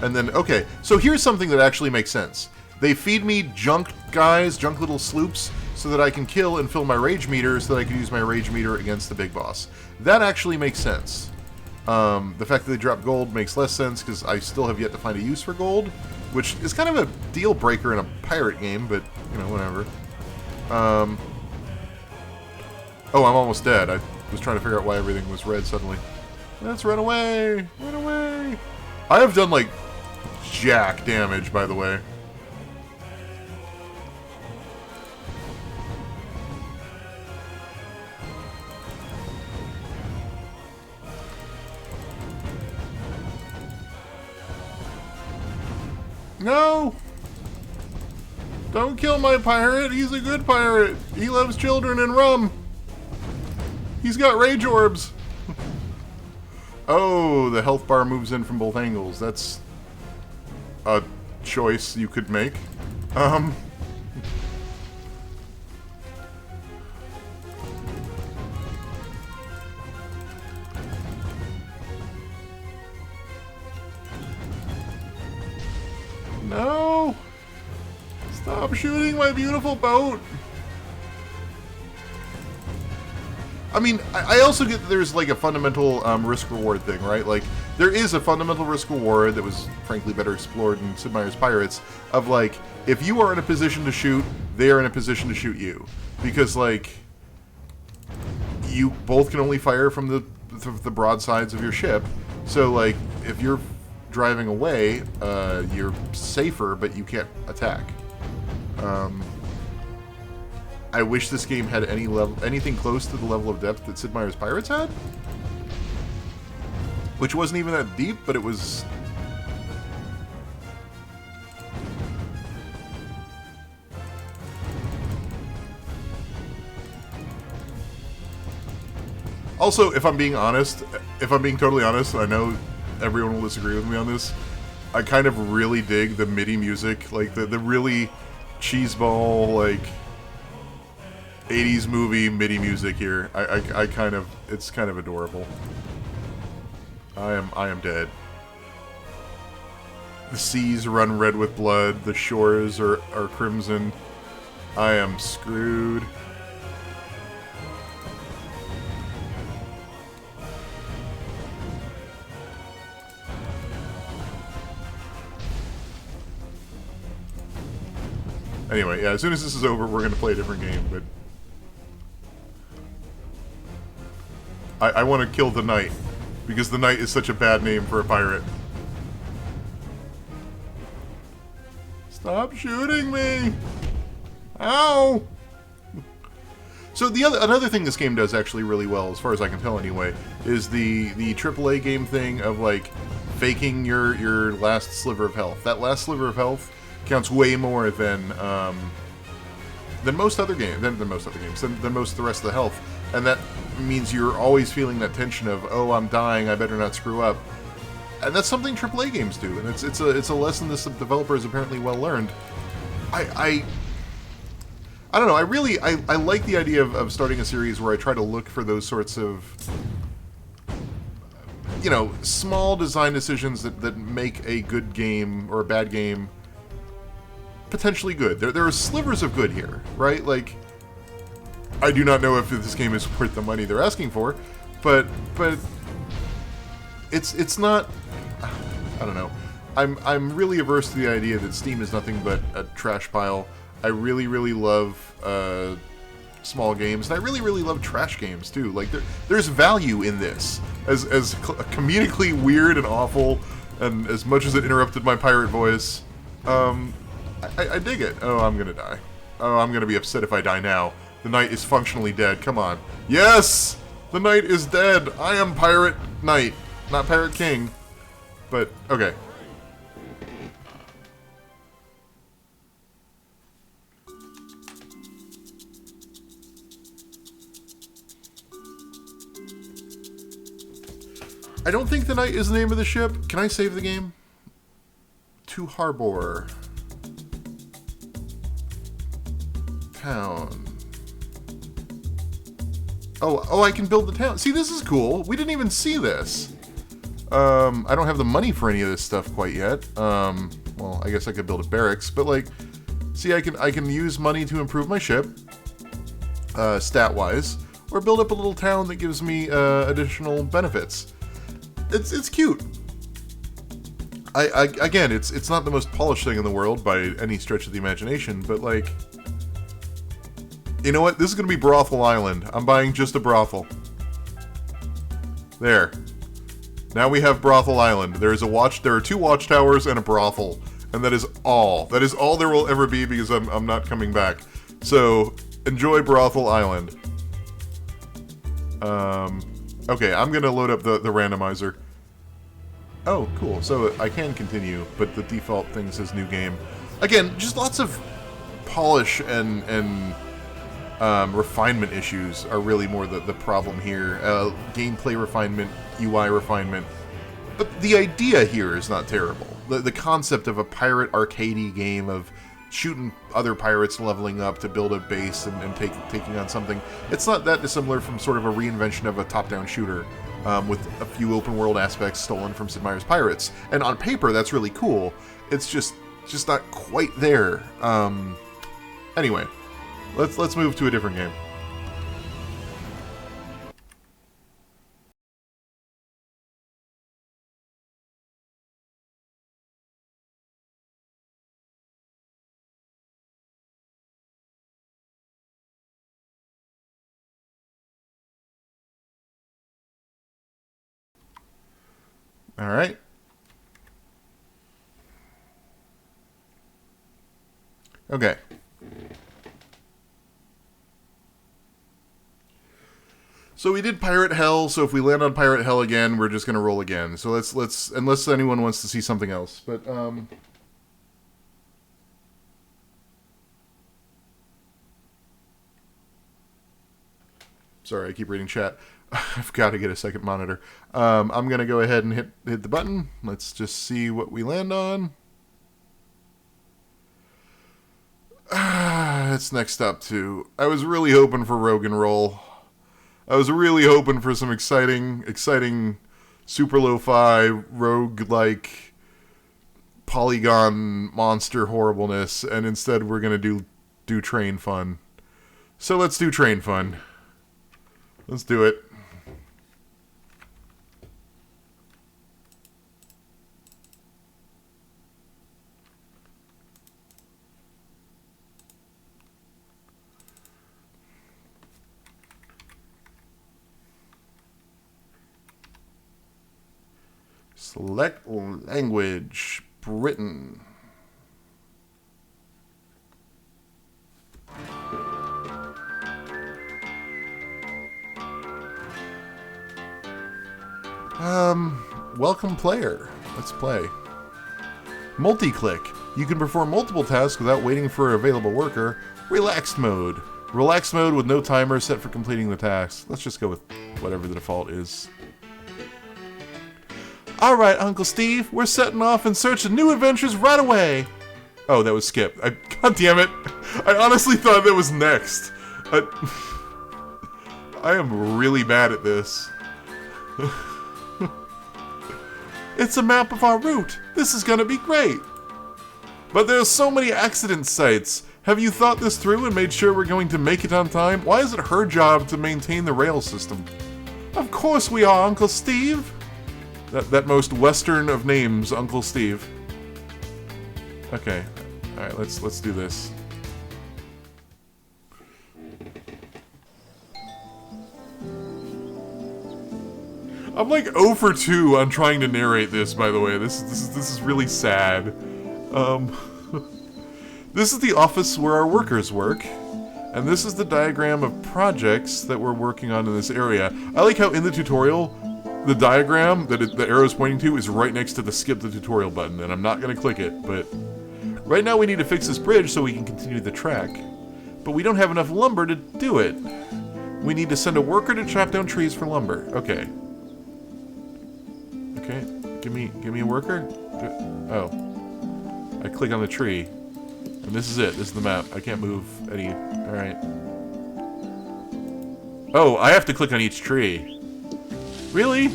And then, okay, so here's something that actually makes sense. They feed me junk guys, junk little sloops, so that I can kill and fill my rage meter, so that I can use my rage meter against the big boss. That actually makes sense. The fact that they drop gold makes less sense, because I still have yet to find a use for gold, which is kind of a deal breaker in a pirate game, but, you know, whatever. Oh, I'm almost dead. I was trying to figure out why everything was red suddenly. Let's run away! Run away! I have done, like, jack damage, by the way. No! Don't kill my pirate. He's a good pirate. He loves children and rum. He's got rage orbs. Oh, the health bar moves in from both angles. That's a choice you could make. No! Stop shooting my beautiful boat! I mean, I also get that there's like a fundamental risk-reward thing, right? Like, there is a fundamental risk-reward that was frankly better explored in Sid Meier's Pirates, of like, if you are in a position to shoot, they are in a position to shoot you. Because, like, you both can only fire from the broadsides of your ship. So, like, if you're driving away, you're safer, but you can't attack. I wish this game had anything close to the level of depth that Sid Meier's Pirates had. Which wasn't even that deep, but it was... Also, if I'm being totally honest, I know everyone will disagree with me on this, I kind of really dig the MIDI music, like the really cheeseball, like 80s movie MIDI music here. I kind of, it's kind of adorable. I am dead. The seas run red with blood, the shores are crimson. I am screwed. Anyway, yeah, as soon as this is over, we're going to play a different game, but... I want to kill the knight, because the knight is such a bad name for a pirate. Stop shooting me! Ow! So another thing this game does actually really well, as far as I can tell anyway, is the AAA game thing of, like, faking your last sliver of health. That last sliver of health counts way more than most other games, than most the rest of the health, and that means you're always feeling that tension of, oh, I'm dying, I better not screw up. and that's something AAA games do, and it's a lesson this developer has apparently well learned. I don't know. I like the idea of starting a series where I try to look for those sorts of, you know, small design decisions that make a good game or a bad game potentially good. There are slivers of good here, right? Like, I do not know if this game is worth the money they're asking for, but it's not. I don't know. I'm really averse to the idea that Steam is nothing but a trash pile. I really love small games, and I really love trash games too. Like there's value in this, as comedically weird and awful, and as much as it interrupted my pirate voice. I dig it. Oh, I'm gonna die. Oh, I'm gonna be upset if I die now. The knight is functionally dead. Come on. Yes! The knight is dead. I am Pirate Knight, not Pirate King. But, okay. I don't think the knight is the name of the ship. Can I save the game? To Harbor. Town. Oh, I can build the town. See, this is cool. We didn't even see this. I don't have the money for any of this stuff quite yet. Well, I guess I could build a barracks, but like, see, I can use money to improve my ship, stat-wise, or build up a little town that gives me additional benefits. It's cute. Again, it's not the most polished thing in the world by any stretch of the imagination, but like, you know what? This is going to be Brothel Island. I'm buying just a brothel. There. Now we have Brothel Island. There are 2 watchtowers and a brothel. And that is all. That is all there will ever be because I'm not coming back. So, enjoy Brothel Island. Okay, I'm going to load up the randomizer. Oh, cool. So I can continue, but the default thing says new game. Again, just lots of polish and refinement issues are really more the problem here. Gameplay refinement, UI refinement. But the idea here is not terrible. The concept of a pirate arcadey game of shooting other pirates, leveling up to build a base and taking on something. It's not that dissimilar from sort of a reinvention of a top-down shooter with a few open-world aspects stolen from Sid Meier's Pirates. And on paper, that's really cool. It's just not quite there. Anyway. Let's move to a different game. All right. Okay. So we did Pirate Hell, so if we land on Pirate Hell again, we're just going to roll again. So let's unless anyone wants to see something else. But sorry, I keep reading chat. I've got to get a second monitor. I'm going to go ahead and hit the button. Let's just see what we land on. It's next up to... I was really hoping for Rogue and Roll. I was really hoping for some exciting super lo-fi, rogue-like, polygon monster horribleness, and instead we're going to do train fun. So let's do train fun. Let's do it. Select language, Britain. Welcome player. Let's play. Multi-click. You can perform multiple tasks without waiting for an available worker. Relaxed mode. Relaxed mode with no timer set for completing the task. Let's just go with whatever the default is. Alright, Uncle Steve, we're setting off in search of new adventures right away. Oh, that was Skip. God damn it. I honestly thought that was next. I am really bad at this. It's a map of our route. This is gonna be great. But there's so many accident sites. Have you thought this through and made sure we're going to make it on time? Why is it her job to maintain the rail system? Of course we are, Uncle Steve. That most Western of names, Uncle Steve. Okay. Alright, let's do this. I'm like 0 for 2 on trying to narrate this, by the way. This is really sad. This is the office where our workers work, and this is the diagram of projects that we're working on in this area. I like how in the tutorial, the diagram that the arrow is pointing to is right next to the skip the tutorial button, and I'm not going to click it, but right now we need to fix this bridge so we can continue the track. But we don't have enough lumber to do it. We need to send a worker to chop down trees for lumber. Okay. Okay, give me a worker. Oh, I click on the tree, and this is it. This is the map. I can't move any. All right. Oh, I have to click on each tree. Really?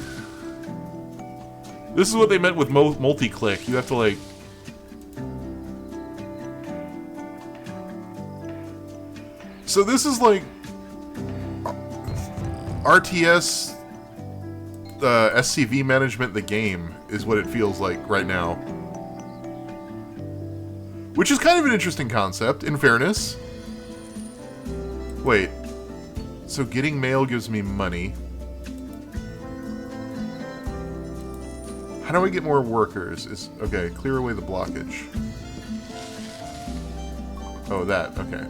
This is what they meant with multi-click. You have to like. So this is like RTS. SCV management, the game, is what it feels like right now. Which is kind of an interesting concept, in fairness. Wait. So getting mail gives me money. How do I get more workers? Okay, clear away the blockage. Oh, that, okay.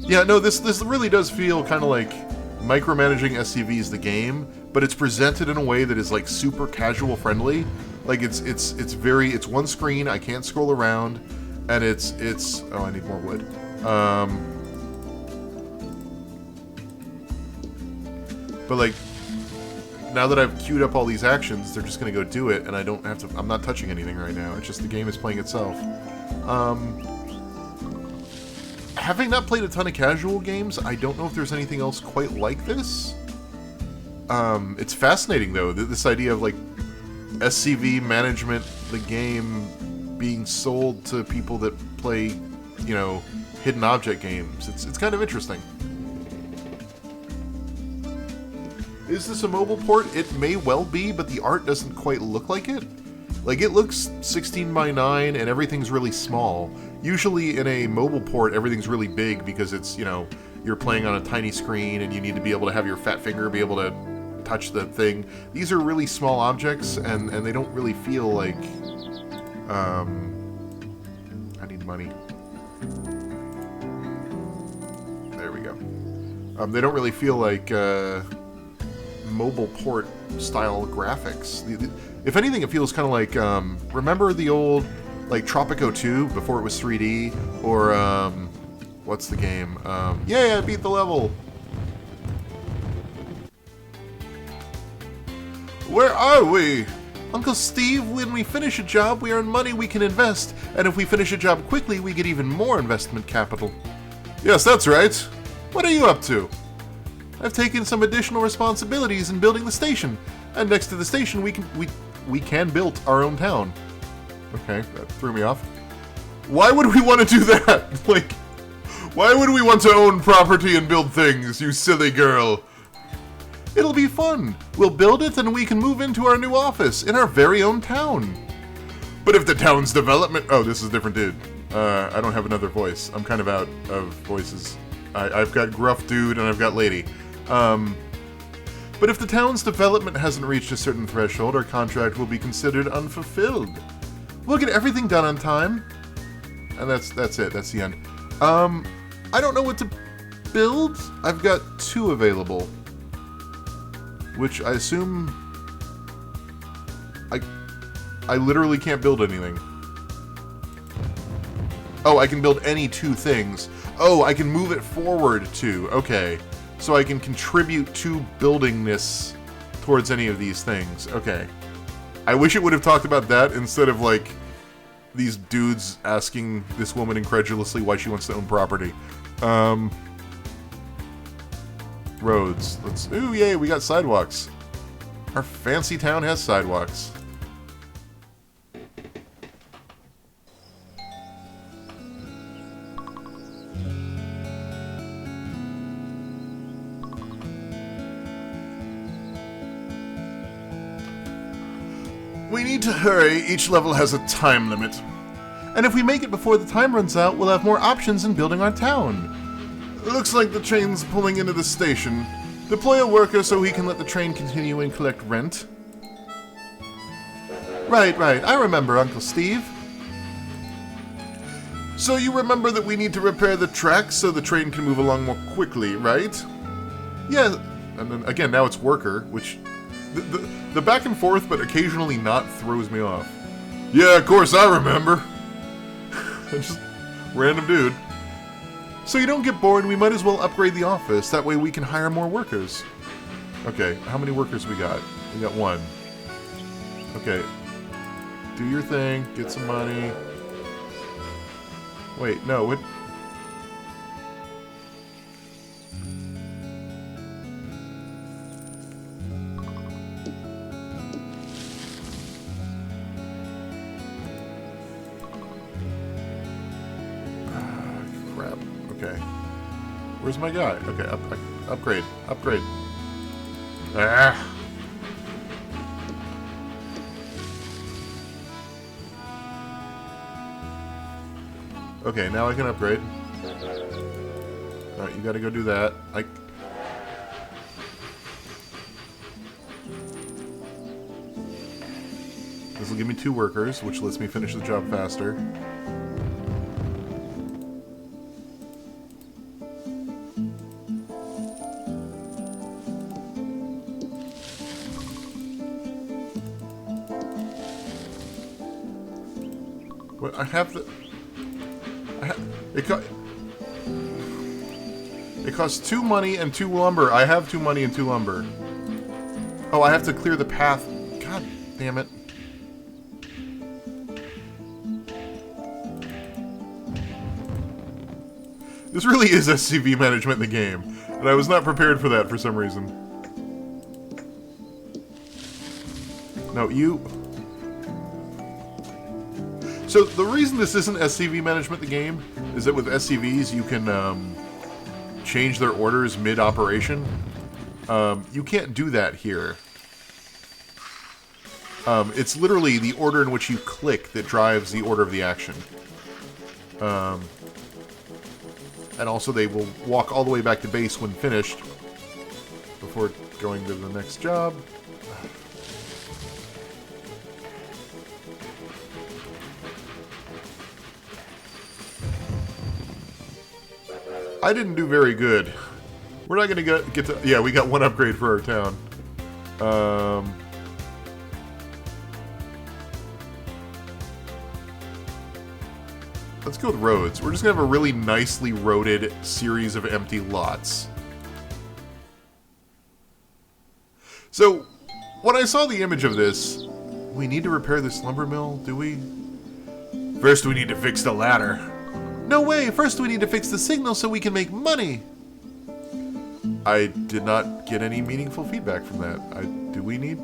Yeah, no, this really does feel kind of like micromanaging SCVs the game, but it's presented in a way that is like super casual friendly. Like it's one screen, I can't scroll around, and it's oh, I need more wood. But like now that I've queued up all these actions, they're just gonna go do it, and I don't have to. I'm not touching anything right now. It's just the game is playing itself. Having not played a ton of casual games, I don't know if there's anything else quite like this. It's fascinating, though, this idea of, like, SCV management, the game being sold to people that play, you know, hidden object games. It's kind of interesting. Is this a mobile port? It may well be, but the art doesn't quite look like it. Like, it looks 16 by 9 and everything's really small. Usually in a mobile port, everything's really big because it's, you know, you're playing on a tiny screen and you need to be able to have your fat finger be able to touch the thing. These are really small objects and they don't really feel like... I need money. There we go. They don't really feel like mobile port style graphics. If anything, it feels kind of like, remember the old, like, Tropico 2 before it was 3D? Or, what's the game? Yeah, I beat the level! Where are we? Uncle Steve, when we finish a job, we earn money we can invest, and if we finish a job quickly, we get even more investment capital. Yes, that's right. What are you up to? I've taken some additional responsibilities in building the station, and next to the station, we can build our own town. Okay, that threw me off. Why would we want to do that? Like, why would we want to own property and build things, you silly girl? It'll be fun. We'll build it and we can move into our new office in our very own town. But if the town's development... Oh, this is a different dude. I don't have another voice. I'm kind of out of voices. I've got gruff dude and I've got lady. But if the town's development hasn't reached a certain threshold, our contract will be considered unfulfilled. We'll get everything done on time. And that's it. That's the end. I don't know what to build. I've got 2 available. Which I assume... I literally can't build anything. Oh, I can build any 2 things. Oh, I can move it forward too. Okay. So I can contribute to building this towards any of these things. Okay. I wish it would have talked about that instead of, like, these dudes asking this woman incredulously why she wants to own property. Roads. Let's... Ooh, yay, we got sidewalks. Our fancy town has sidewalks. We need to hurry. Each level has a time limit. And if we make it before the time runs out, we'll have more options in building our town. Looks like the train's pulling into the station. Deploy a worker so he can let the train continue and collect rent. Right. I remember, Uncle Steve. So you remember that we need to repair the tracks so the train can move along more quickly, right? Yeah. And then, again, now it's worker, which... The back and forth, but occasionally not, throws me off. Yeah, of course, I remember. Just random dude. So you don't get bored, we might as well upgrade the office. That way we can hire more workers. Okay, how many workers we got? We got one. Okay. Do your thing, get some money. Wait, no, what? Where's my guy? Okay, upgrade. Upgrade. Ah! Okay, now I can upgrade. Alright, you gotta go do that. This will give me 2 workers, which lets me finish the job faster. I have the... It costs 2 money and 2 lumber. I have 2 money and 2 lumber. Oh, I have to clear the path. God damn it. This really is SCV management in the game, and I was not prepared for that for some reason. No, you... So, the reason this isn't SCV management in the game is that with SCVs you can change their orders mid-operation. You can't do that here. It's literally the order in which you click that drives the order of the action. And also they will walk all the way back to base when finished before going to the next job. I didn't do very good. We're not gonna get to... Yeah, we got 1 upgrade for our town. Let's go with roads. We're just gonna have a really nicely roaded series of empty lots. So, when I saw the image of this, we need to repair this lumber mill, do we? First we need to fix the ladder. No way! First we need to fix the signal so we can make money! I did not get any meaningful feedback from that. Do we need...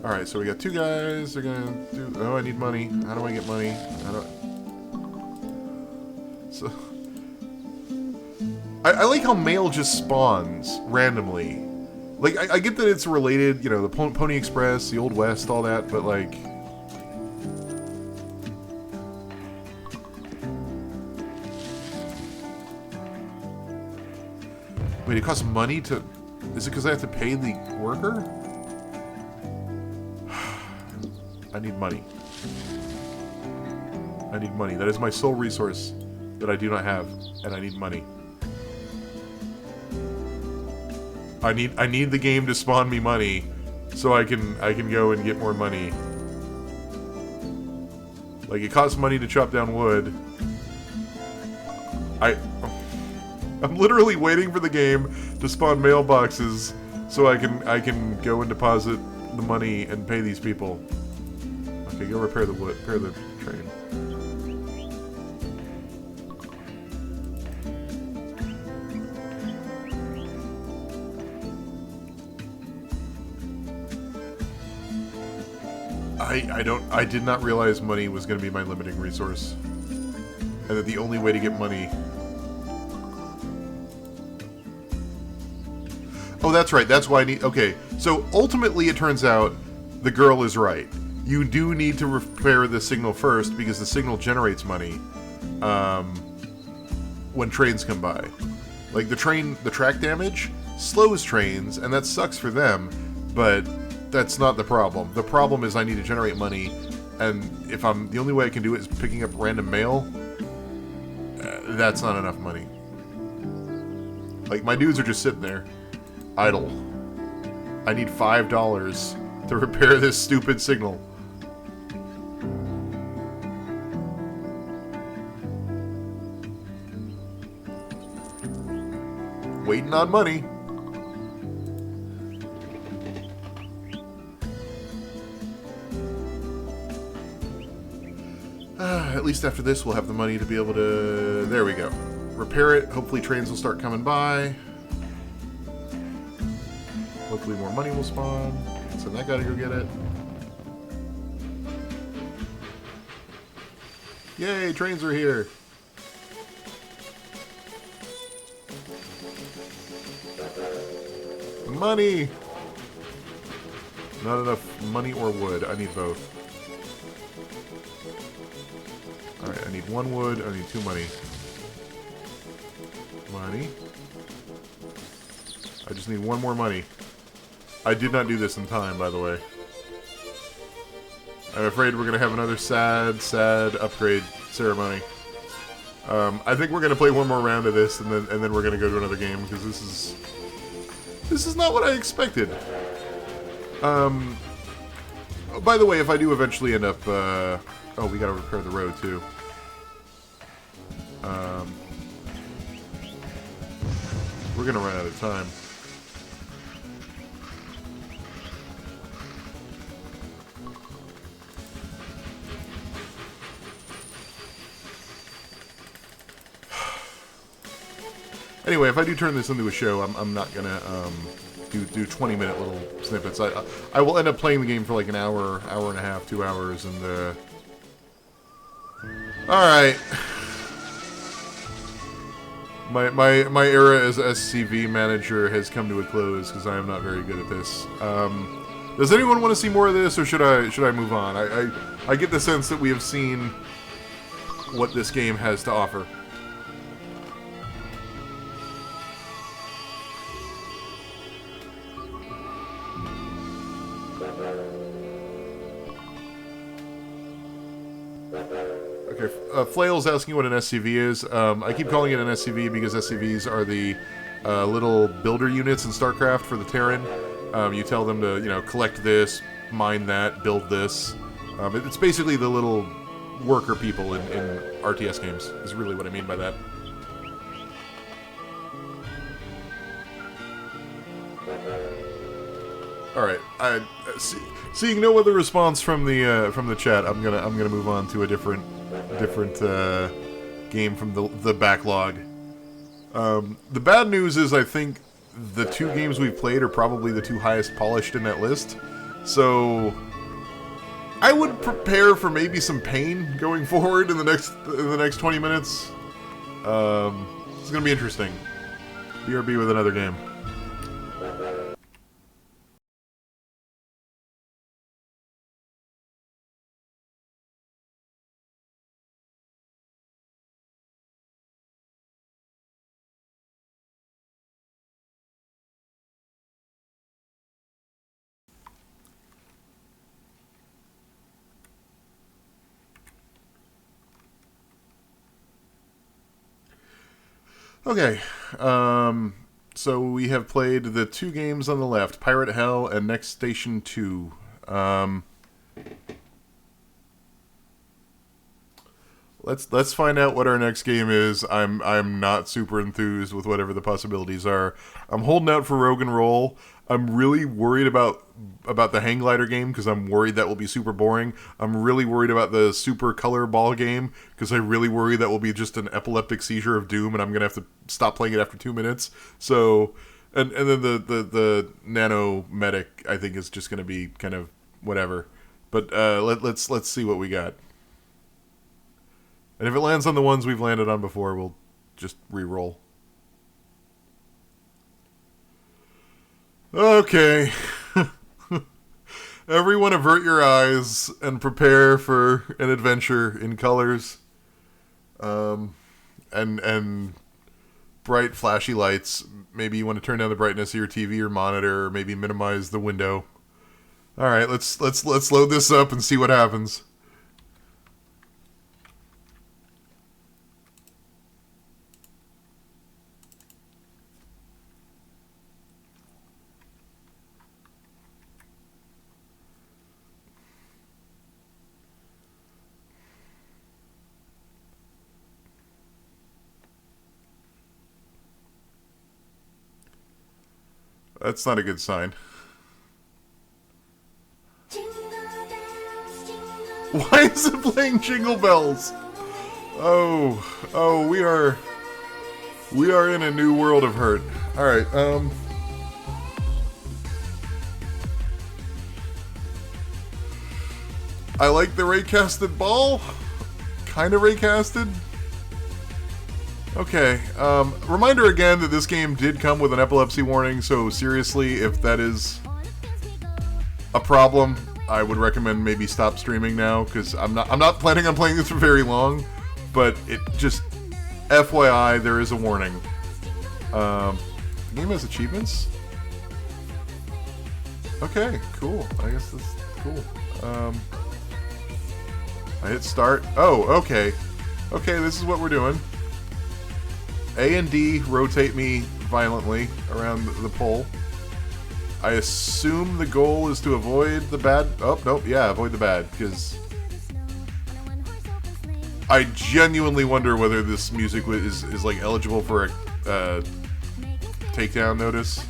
Alright, so we got 2 guys. They're gonna do... Oh, I need money. How do I get money? How do I... So... I like how mail just spawns randomly. Like, I get that it's related, you know, the Pony Express, the Old West, all that, but like... Wait, it costs money to... Is it because I have to pay the worker? I need money. I need money. That is my sole resource that I do not have, and I need money. I need the game to spawn me money, so I can go and get more money. Like, it costs money to chop down wood. I'm literally waiting for the game to spawn mailboxes so I can go and deposit the money and pay these people. Okay, go repair the wood, repair the train. I did not realize money was going to be my limiting resource. And that the only way to get money... Oh, that's right, that's why I need... Okay, so ultimately it turns out the girl is right. You do need to repair the signal first, because the signal generates money when trains come by. Like, the track damage slows trains, and that sucks for them, but that's not the problem. The problem is I need to generate money, and if the only way I can do it is picking up random mail, that's not enough money. Like, my dudes are just sitting there, idle. I need $5 to repair this stupid signal. Waiting on money. At least after this, we'll have the money to be able to... There we go. Repair it. Hopefully trains will start coming by. Hopefully more money will spawn. Send that guy to go get it. Yay, trains are here. Money! Not enough money or wood. I need both. Alright, I need 1 wood, I need 2 money. Money. I just need 1 more money. I did not do this in time, by the way. I'm afraid we're going to have another sad upgrade ceremony. I think we're going to play 1 more round of this, and then we're going to go to another game, because this is not what I expected. By the way, if I do eventually end up... oh, we gotta repair the road, too. We're gonna run out of time. Anyway, if I do turn this into a show, I'm not gonna do 20-minute little snippets. I will end up playing the game for like an hour, hour and a half, 2 hours, and all right. My era as SCV manager has come to a close because I am not very good at this. Does anyone want to see more of this, or should I move on? I get the sense that we have seen what this game has to offer. Okay, Flail's asking what an SCV is. I keep calling it an SCV because SCVs are the little builder units in StarCraft for the Terran. You tell them to, collect this, mine that, build this. It's basically the little worker people in RTS games, is really what I mean by that. All right, seeing no other response from the chat, I'm gonna move on to a different game from the backlog. The bad news is I think the 2 games we've played are probably the 2 highest polished in that list, so I would prepare for maybe some pain going forward in the next 20 minutes. It's gonna be interesting. BRB with another game. Okay, So we have played the 2 games on the left, Pirate Hell and Next Station 2. Let's find out what our next game is. I'm not super enthused with whatever the possibilities are. I'm holding out for Rogue and Roll. I'm really worried about the Hang Glider game because I'm worried that will be super boring. I'm really worried about the Super Color Ball game because I really worry that will be just an epileptic seizure of doom and I'm gonna have to stop playing it after 2 minutes. So, and then the Nano Medic I think is just gonna be kind of whatever. But let's see what we got. And if it lands on the ones we've landed on before, we'll just re-roll. Okay. Everyone avert your eyes and prepare for an adventure in colors. And bright flashy lights. Maybe you want to turn down the brightness of your TV or monitor, or maybe minimize the window. Alright, let's load this up and see what happens. That's not a good sign. Why is it playing Jingle Bells? Oh, we are in a new world of hurt. All right, I like the raycasted ball. Kind of raycasted. Okay, reminder again that this game did come with an epilepsy warning, so seriously, if that is a problem, I would recommend maybe stop streaming now, because I'm not planning on playing this for very long, but it just, FYI, there is a warning. The game has achievements? Okay, cool, I guess that's cool. I hit start. Oh, okay. Okay, this is what we're doing. A and D rotate me violently around the pole. I assume the goal is to avoid the bad... Oh, nope, yeah, avoid the bad, because... I genuinely wonder whether this music is like, eligible for a takedown notice.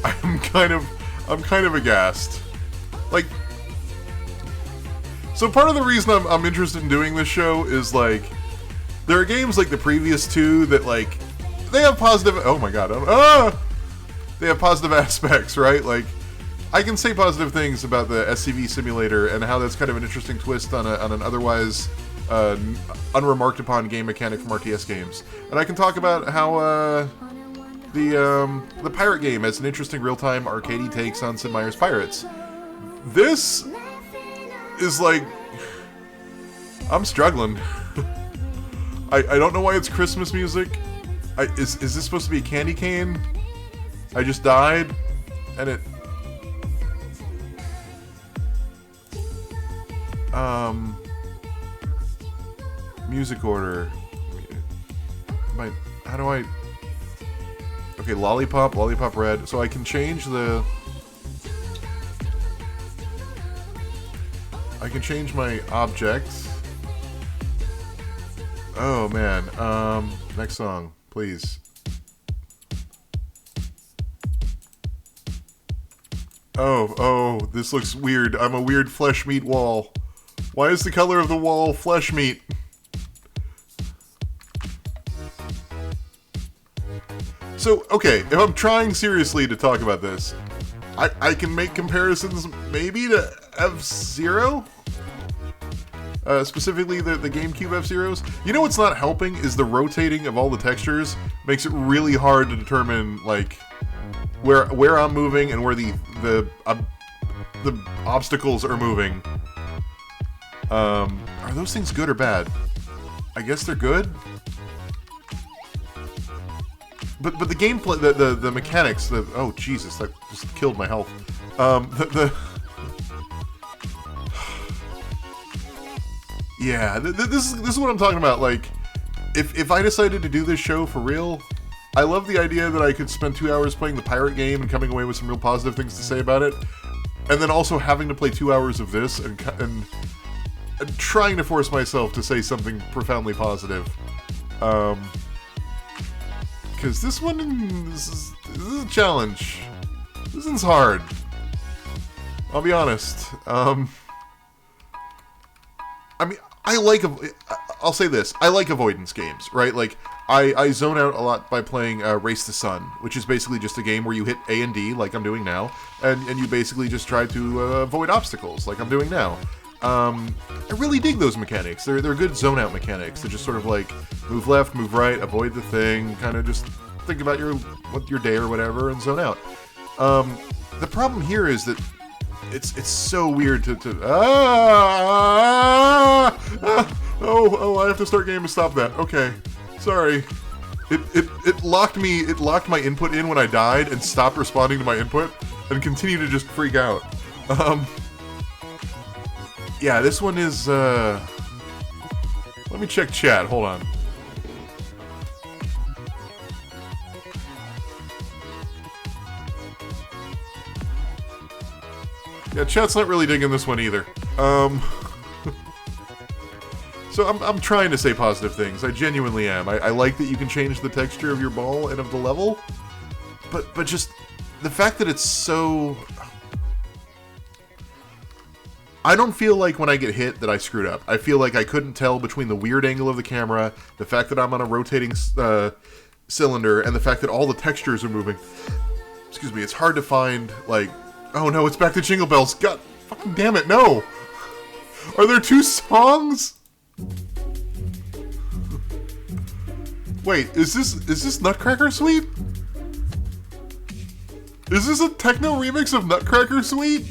I'm kind of aghast. Like... So part of the reason I'm interested in doing this show is, like... There are games like the previous 2 that, like, they have positive... Oh my god. They have positive aspects, right? Like, I can say positive things about the SCV simulator and how that's kind of an interesting twist on an otherwise unremarked upon game mechanic from RTS games. And I can talk about how the pirate game has an interesting real-time arcadey takes on Sid Meier's Pirates. This is like... I'm struggling. I don't know why it's Christmas music. Is this supposed to be a candy cane? I just died, and it... Music order. How do I... Okay, Lollipop Red. So I can change the... I can change my objects. Oh man, next song, please. Oh, this looks weird. I'm a weird flesh meat wall. Why is the color of the wall flesh meat? So, okay, if I'm trying seriously to talk about this, I can make comparisons maybe to F-Zero? Specifically the GameCube F-Zeros. You know what's not helping is the rotating of all the textures makes it really hard to determine, like, where I'm moving and where the obstacles are moving. Are those things good or bad? I guess they're good. But the gameplay, the mechanics, oh Jesus, that just killed my health. Yeah, this is what I'm talking about. Like, if I decided to do this show for real, I love the idea that I could spend 2 hours playing the pirate game and coming away with some real positive things to say about it, and then also having to play 2 hours of this and trying to force myself to say something profoundly positive. Because this is a challenge. This one's hard. I'll be honest. I mean, I'll say this. I like avoidance games, right? Like, I zone out a lot by playing Race the Sun, which is basically just a game where you hit A and D, like I'm doing now, and you basically just try to avoid obstacles, like I'm doing now. I really dig those mechanics. They're good zone out mechanics. They're just sort of like move left, move right, avoid the thing, kind of just think about your day or whatever, and zone out. The problem here is that it's so weird to I have to start game to stop that. Okay, sorry. It locked me. It locked my input in when I died and stopped responding to my input and continued to just freak out. Yeah, this one is, let me check chat, hold on. Yeah, chat's not really digging this one either. So I'm trying to say positive things, I genuinely am. I like that you can change the texture of your ball and of the level, but just the fact that it's so... I don't feel like when I get hit that I screwed up. I feel like I couldn't tell between the weird angle of the camera, the fact that I'm on a rotating cylinder, and the fact that all the textures are moving. Excuse me, it's hard to find, like... Oh no, it's back to Jingle Bells. God fucking damn it, no! Are there 2 songs? Wait, is this Nutcracker Suite? Is this a techno remix of Nutcracker Suite?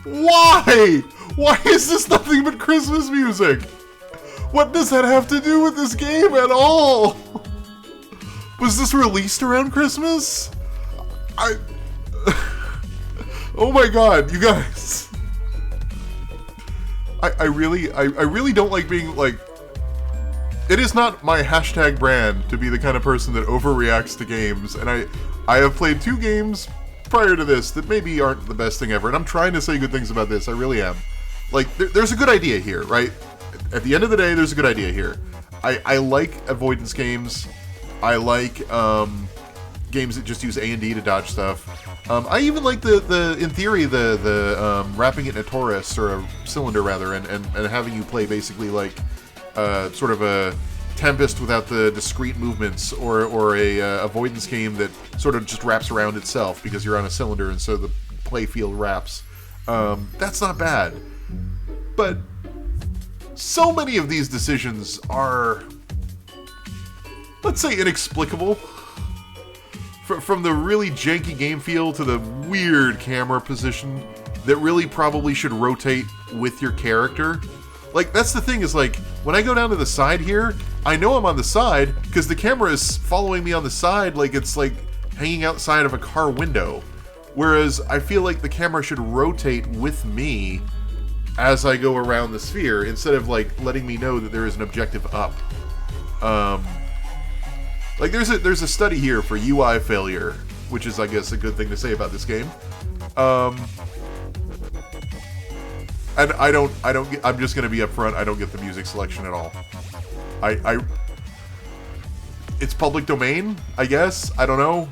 Why? Why is this nothing but Christmas music? What does that have to do with this game at all? Was this released around Christmas? Oh my god, you guys. I really don't like being like... It is not my hashtag brand to be the kind of person that overreacts to games, and I have played 2 games prior to this that maybe aren't the best thing ever, and I'm trying to say good things about this, I really am. Like, there's a good idea here, right? At the end of the day, there's a good idea here. I like avoidance games. I like games that just use A and D to dodge stuff. I even like in theory, the wrapping it in a torus, or a cylinder rather, and having you play basically like sort of a Tempest without the discrete movements, or a avoidance game that sort of just wraps around itself because you're on a cylinder and so the play field wraps. That's not bad. But so many of these decisions are, let's say, inexplicable. From the really janky game feel to the weird camera position that really probably should rotate with your character. Like, that's the thing, is like, when I go down to the side here, I know I'm on the side because the camera is following me on the side like it's like hanging outside of a car window. Whereas I feel like the camera should rotate with me as I go around the sphere instead of like letting me know that there is an objective up. Like there's a study here for UI failure, which is, I guess, a good thing to say about this game. And I'm just gonna be upfront, I don't get the music selection at all. It's public domain, I guess. I don't know.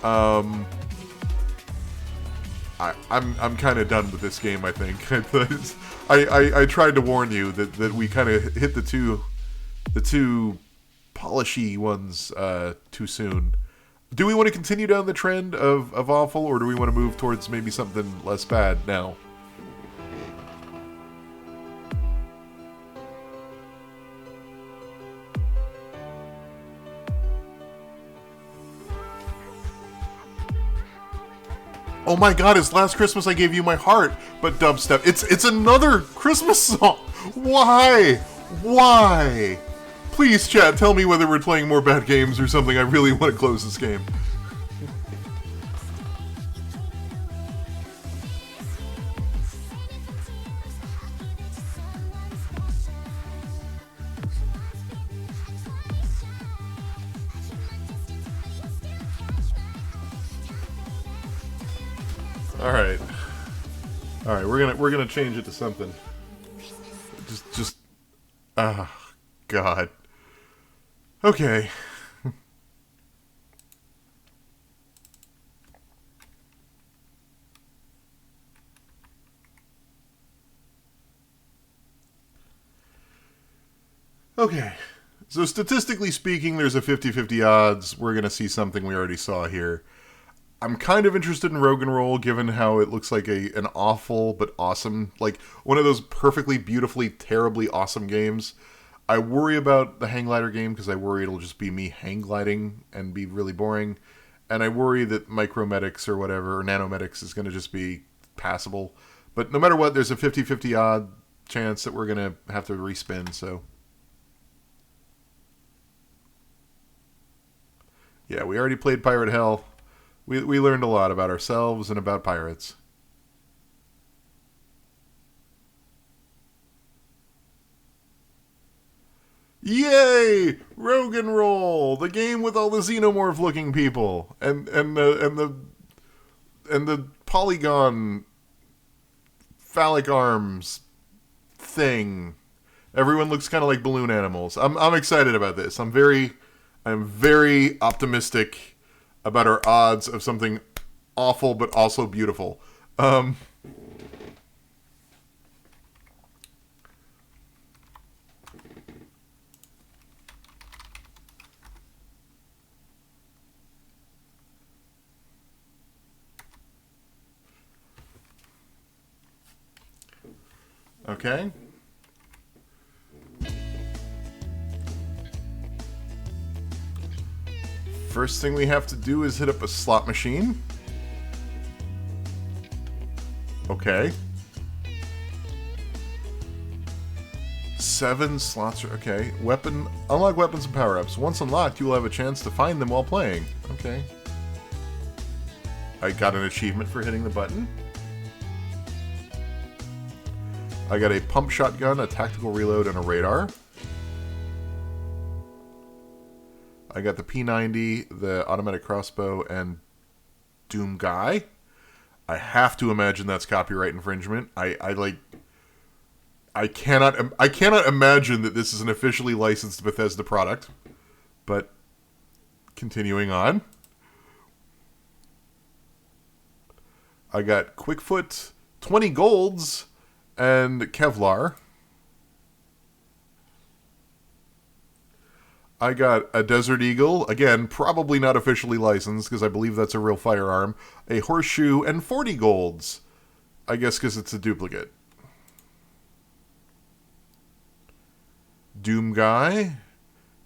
I'm kind of done with this game, I think. I tried to warn you that we kind of hit the two polishy ones too soon. Do we want to continue down the trend of awful, or do we want to move towards maybe something less bad now? Oh my god, it's Last Christmas I Gave You My Heart, but dubstep. It's another Christmas song. Why? Why? Please, chat, tell me whether we're playing more bad games or something. I really want to close this game. All right. All right, we're gonna change it to something. Just. Ah, God. Okay. Okay. So statistically speaking, there's a 50-50 odds we're going to see something we already saw here. I'm kind of interested in Rogue and Roll, given how it looks like an awful but awesome, like one of those perfectly, beautifully, terribly awesome games. I worry about the hang glider game because I worry it'll just be me hang gliding and be really boring. And I worry that Micromedics or whatever, or Nanomedics, is going to just be passable. But no matter what, there's a 50-50 odd chance that we're going to have to respin, so... Yeah, we already played Pirate Hell. We learned a lot about ourselves and about pirates. Yay! Rogue and Roll, the game with all the xenomorph-looking people and the polygon phallic arms thing. Everyone looks kind of like balloon animals. I'm excited about this. I'm very optimistic about our odds of something awful but also beautiful. Okay. First thing we have to do is hit up a slot machine. Okay. 7 slots. Okay. Weapon. Unlock weapons and power-ups. Once unlocked, you will have a chance to find them while playing. Okay. I got an achievement for hitting the button. I got a pump shotgun, a tactical reload, and a radar. I got the P90, the automatic crossbow, and Doom Guy. I have to imagine that's copyright infringement. I cannot imagine that this is an officially licensed Bethesda product. But continuing on, I got Quickfoot, 20 golds, and Kevlar. I got a Desert Eagle, again, probably not officially licensed, because I believe that's a real firearm, a horseshoe, and 40 golds. I guess because it's a duplicate. Doom Guy,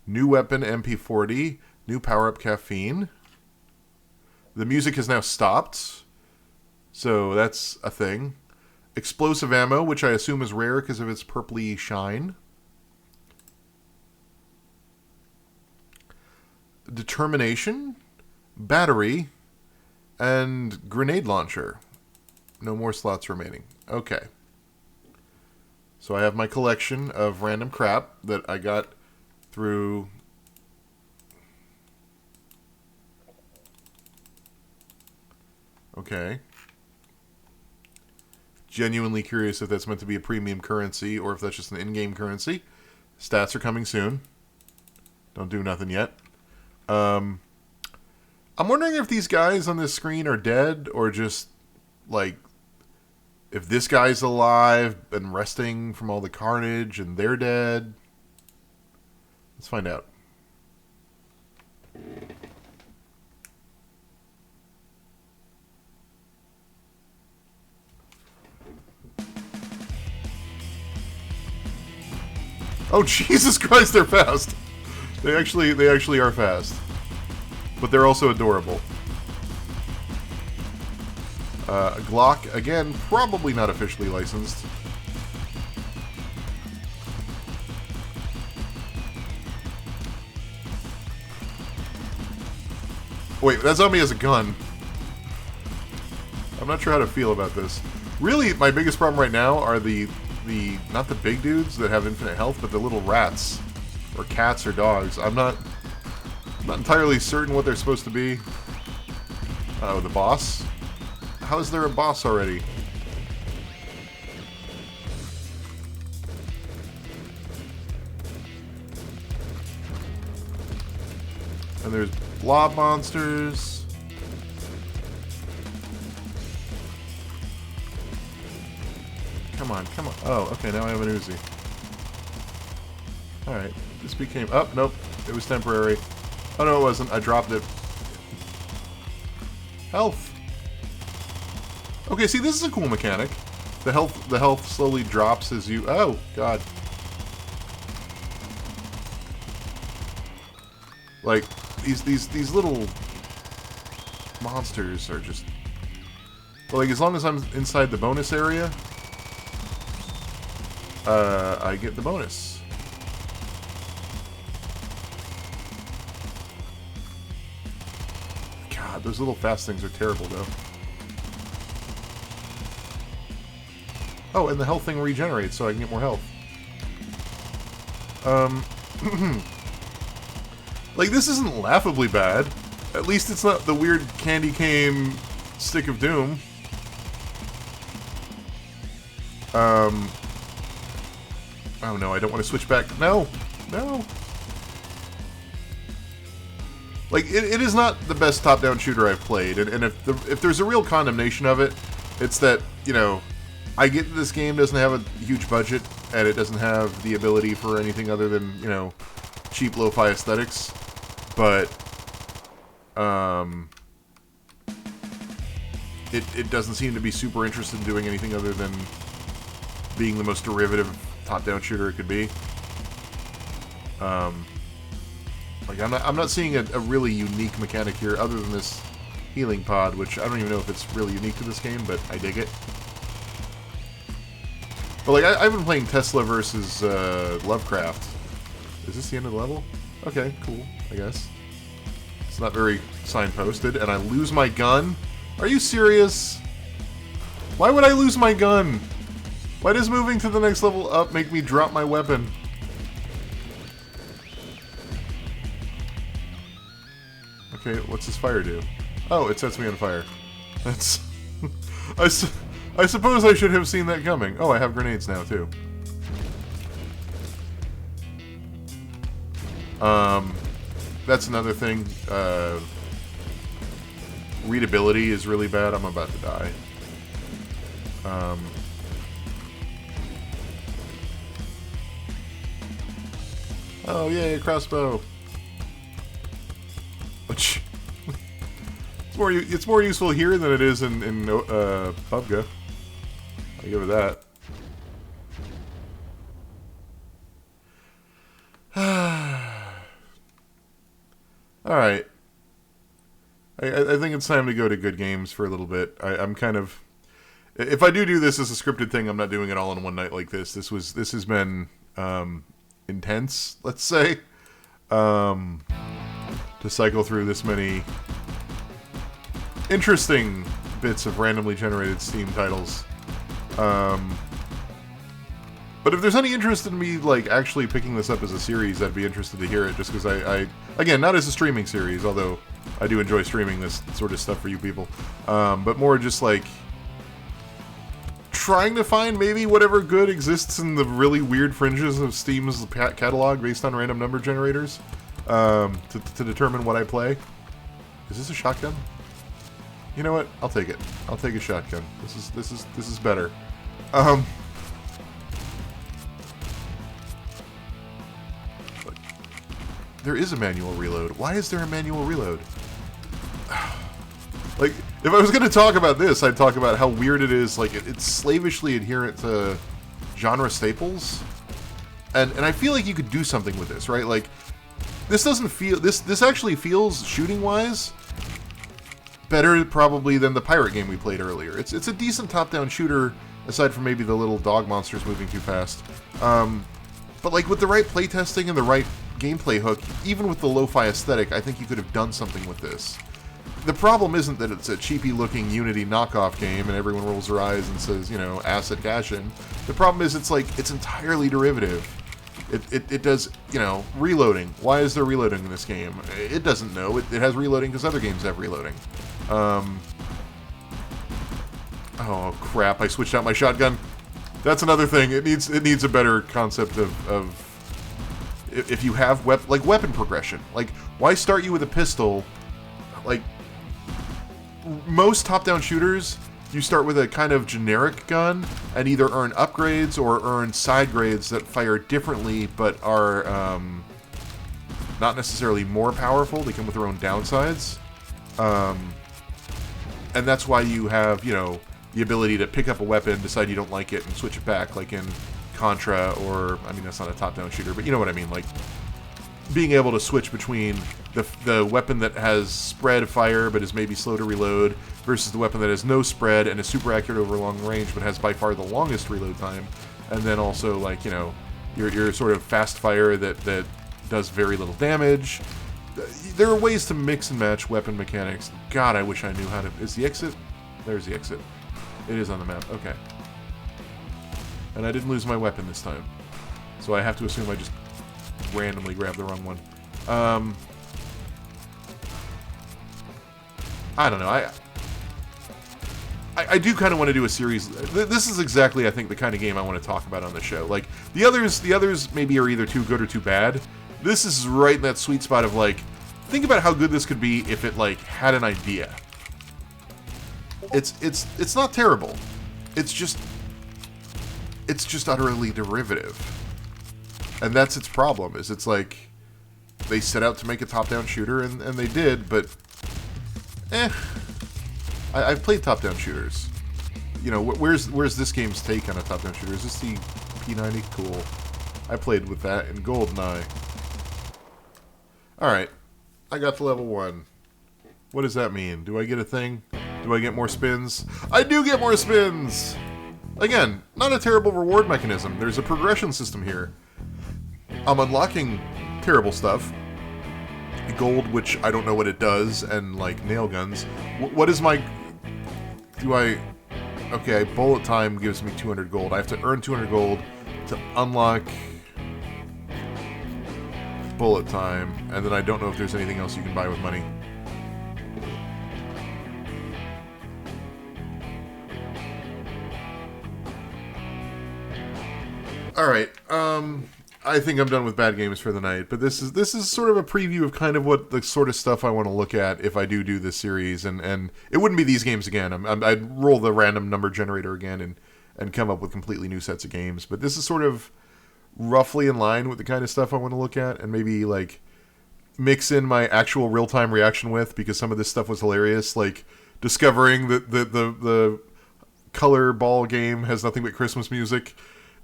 new weapon MP40, new power-up caffeine. The music has now stopped, so that's a thing. Explosive ammo, which I assume is rare because of its purpley shine. Determination, battery, and grenade launcher. No more slots remaining. Okay. So I have my collection of random crap that I got through... Okay. Genuinely curious if that's meant to be a premium currency or if that's just an in-game currency. Stats are coming soon. Don't do nothing yet. I'm wondering if these guys on this screen are dead or just, like, if this guy's alive and resting from all the carnage and they're dead. Let's find out. Oh, Jesus Christ, they're fast. They actually are fast. But they're also adorable. Glock, again, probably not officially licensed. Wait, that zombie has a gun. I'm not sure how to feel about this. Really, my biggest problem right now are the not the big dudes that have infinite health, but the little rats. Or cats or dogs. I'm not entirely certain what they're supposed to be. Oh, the boss? how is there a boss already? And there's blob monsters. Come on, come on. Oh, okay, now I have an Uzi. Alright, this became... Oh, nope, it was temporary. Oh, no, it wasn't. I dropped it. Health. Okay, see, this is a cool mechanic. The health slowly drops as you... Oh, God. Like, these little monsters are just... Well, like, as long as I'm inside the bonus area, I get the bonus. God, those little fast things are terrible, though. Oh, and the health thing regenerates, so I can get more health. Like, this isn't laughably bad. At least it's not the weird candy cane stick of doom. Oh no, I don't want to switch back. No! No! Like, it is not the best top-down shooter I've played, and if there's a real condemnation of it, it's that, you know, I get that this game doesn't have a huge budget, and it doesn't have the ability for anything other than, you know, cheap lo-fi aesthetics, but, it doesn't seem to be super interested in doing anything other than being the most derivative top-down shooter it could be. Like, I'm not seeing a really unique mechanic here other than this healing pod, which I don't even know if it's really unique to this game, but I dig it. But, like, I've been playing Tesla versus Lovecraft. Is this the end of the level? Okay, cool, I guess. It's not very signposted, and I lose my gun? Are you serious? Why would I lose my gun? Why does moving to the next level up make me drop my weapon? Okay, what's this fire do? Oh, it sets me on fire. That's... I suppose I should have seen that coming. Oh, I have grenades now, too. That's another thing. Readability is really bad. I'm about to die. Oh, yay, a crossbow. Which... it's more useful here than it is in PUBG. I'll give it that. Alright. I think it's time to go to good games for a little bit. I'm kind of... If I do this as a scripted thing, I'm not doing it all in one night like this. This has been intense, let's say. To cycle through this many interesting bits of randomly generated Steam titles. But if there's any interest in me, like, actually picking this up as a series, I'd be interested to hear it, just because I again, not as a streaming series, although I do enjoy streaming this sort of stuff for you people, but more just, like, trying to find maybe whatever good exists in the really weird fringes of Steam's catalog based on random number generators, to determine what I play. Is this a shotgun? You know what? I'll take it. I'll take a shotgun. This is better. There is a manual reload. Why is there a manual reload? Like, if I was going to talk about this, I'd talk about how weird it is. Like, it's slavishly adherent to genre staples. And I feel like you could do something with this, right? Like, this doesn't feel... This actually feels, shooting-wise, better probably than the pirate game we played earlier. It's a decent top-down shooter, aside from maybe the little dog monsters moving too fast. But, like, with the right playtesting and the right gameplay hook, even with the lo-fi aesthetic, I think you could have done something with this. The problem isn't that it's a cheapy-looking Unity knockoff game and everyone rolls their eyes and says, you know, asset cash-in. The problem is it's, like, it's entirely derivative. It does, you know, reloading. Why is there reloading in this game? It doesn't know. It has reloading because other games have reloading. Oh crap! I switched out my shotgun. That's another thing. It needs a better concept of if you have weapon progression. Like, why start you with a pistol? Like, most top-down shooters, you start with a kind of generic gun and either earn upgrades or earn side grades that fire differently but are not necessarily more powerful. They come with their own downsides. And that's why you have, you know, the ability to pick up a weapon, decide you don't like it, and switch it back, like in Contra, or, I mean, that's not a top-down shooter, but you know what I mean, like, being able to switch between the weapon that has spread fire but is maybe slow to reload versus the weapon that has no spread and is super accurate over long range but has by far the longest reload time, and then also, like, you know, your sort of fast fire that does very little damage. There are ways to mix and match weapon mechanics. God, I wish I knew how to... Is the exit? There's the exit. It is on the map. Okay. And I didn't lose my weapon this time. So I have to assume I just randomly grabbed the wrong one. I don't know. I do kind of want to do a series. This is exactly, I think, the kind of game I want to talk about on the show. Like, the others maybe are either too good or too bad. This is right in that sweet spot of, like, think about how good this could be if it, like, had an idea. It's not terrible. It's just utterly derivative. And that's its problem, is it's like, they set out to make a top-down shooter, and they did, but, I've played top-down shooters. You know, where's this game's take on a top-down shooter? Is this the P90? Cool. I played with that in GoldenEye. Alright, I got to level 1. What does that mean? Do I get a thing? Do I get more spins? I do get more spins! Again, not a terrible reward mechanism. There's a progression system here. I'm unlocking terrible stuff. Gold, which I don't know what it does, and, like, nail guns. What is my... Okay, bullet time gives me 200 gold. I have to earn 200 gold to unlock... bullet time, and then I don't know if there's anything else you can buy with money. Alright, I think I'm done with bad games for the night, but this is sort of a preview of kind of what the sort of stuff I want to look at if I do this series, and it wouldn't be these games again. I'd roll the random number generator again and come up with completely new sets of games, but this is sort of roughly in line with the kind of stuff I want to look at, and maybe, like, mix in my actual real-time reaction with, because some of this stuff was hilarious, like discovering that the color ball game has nothing but Christmas music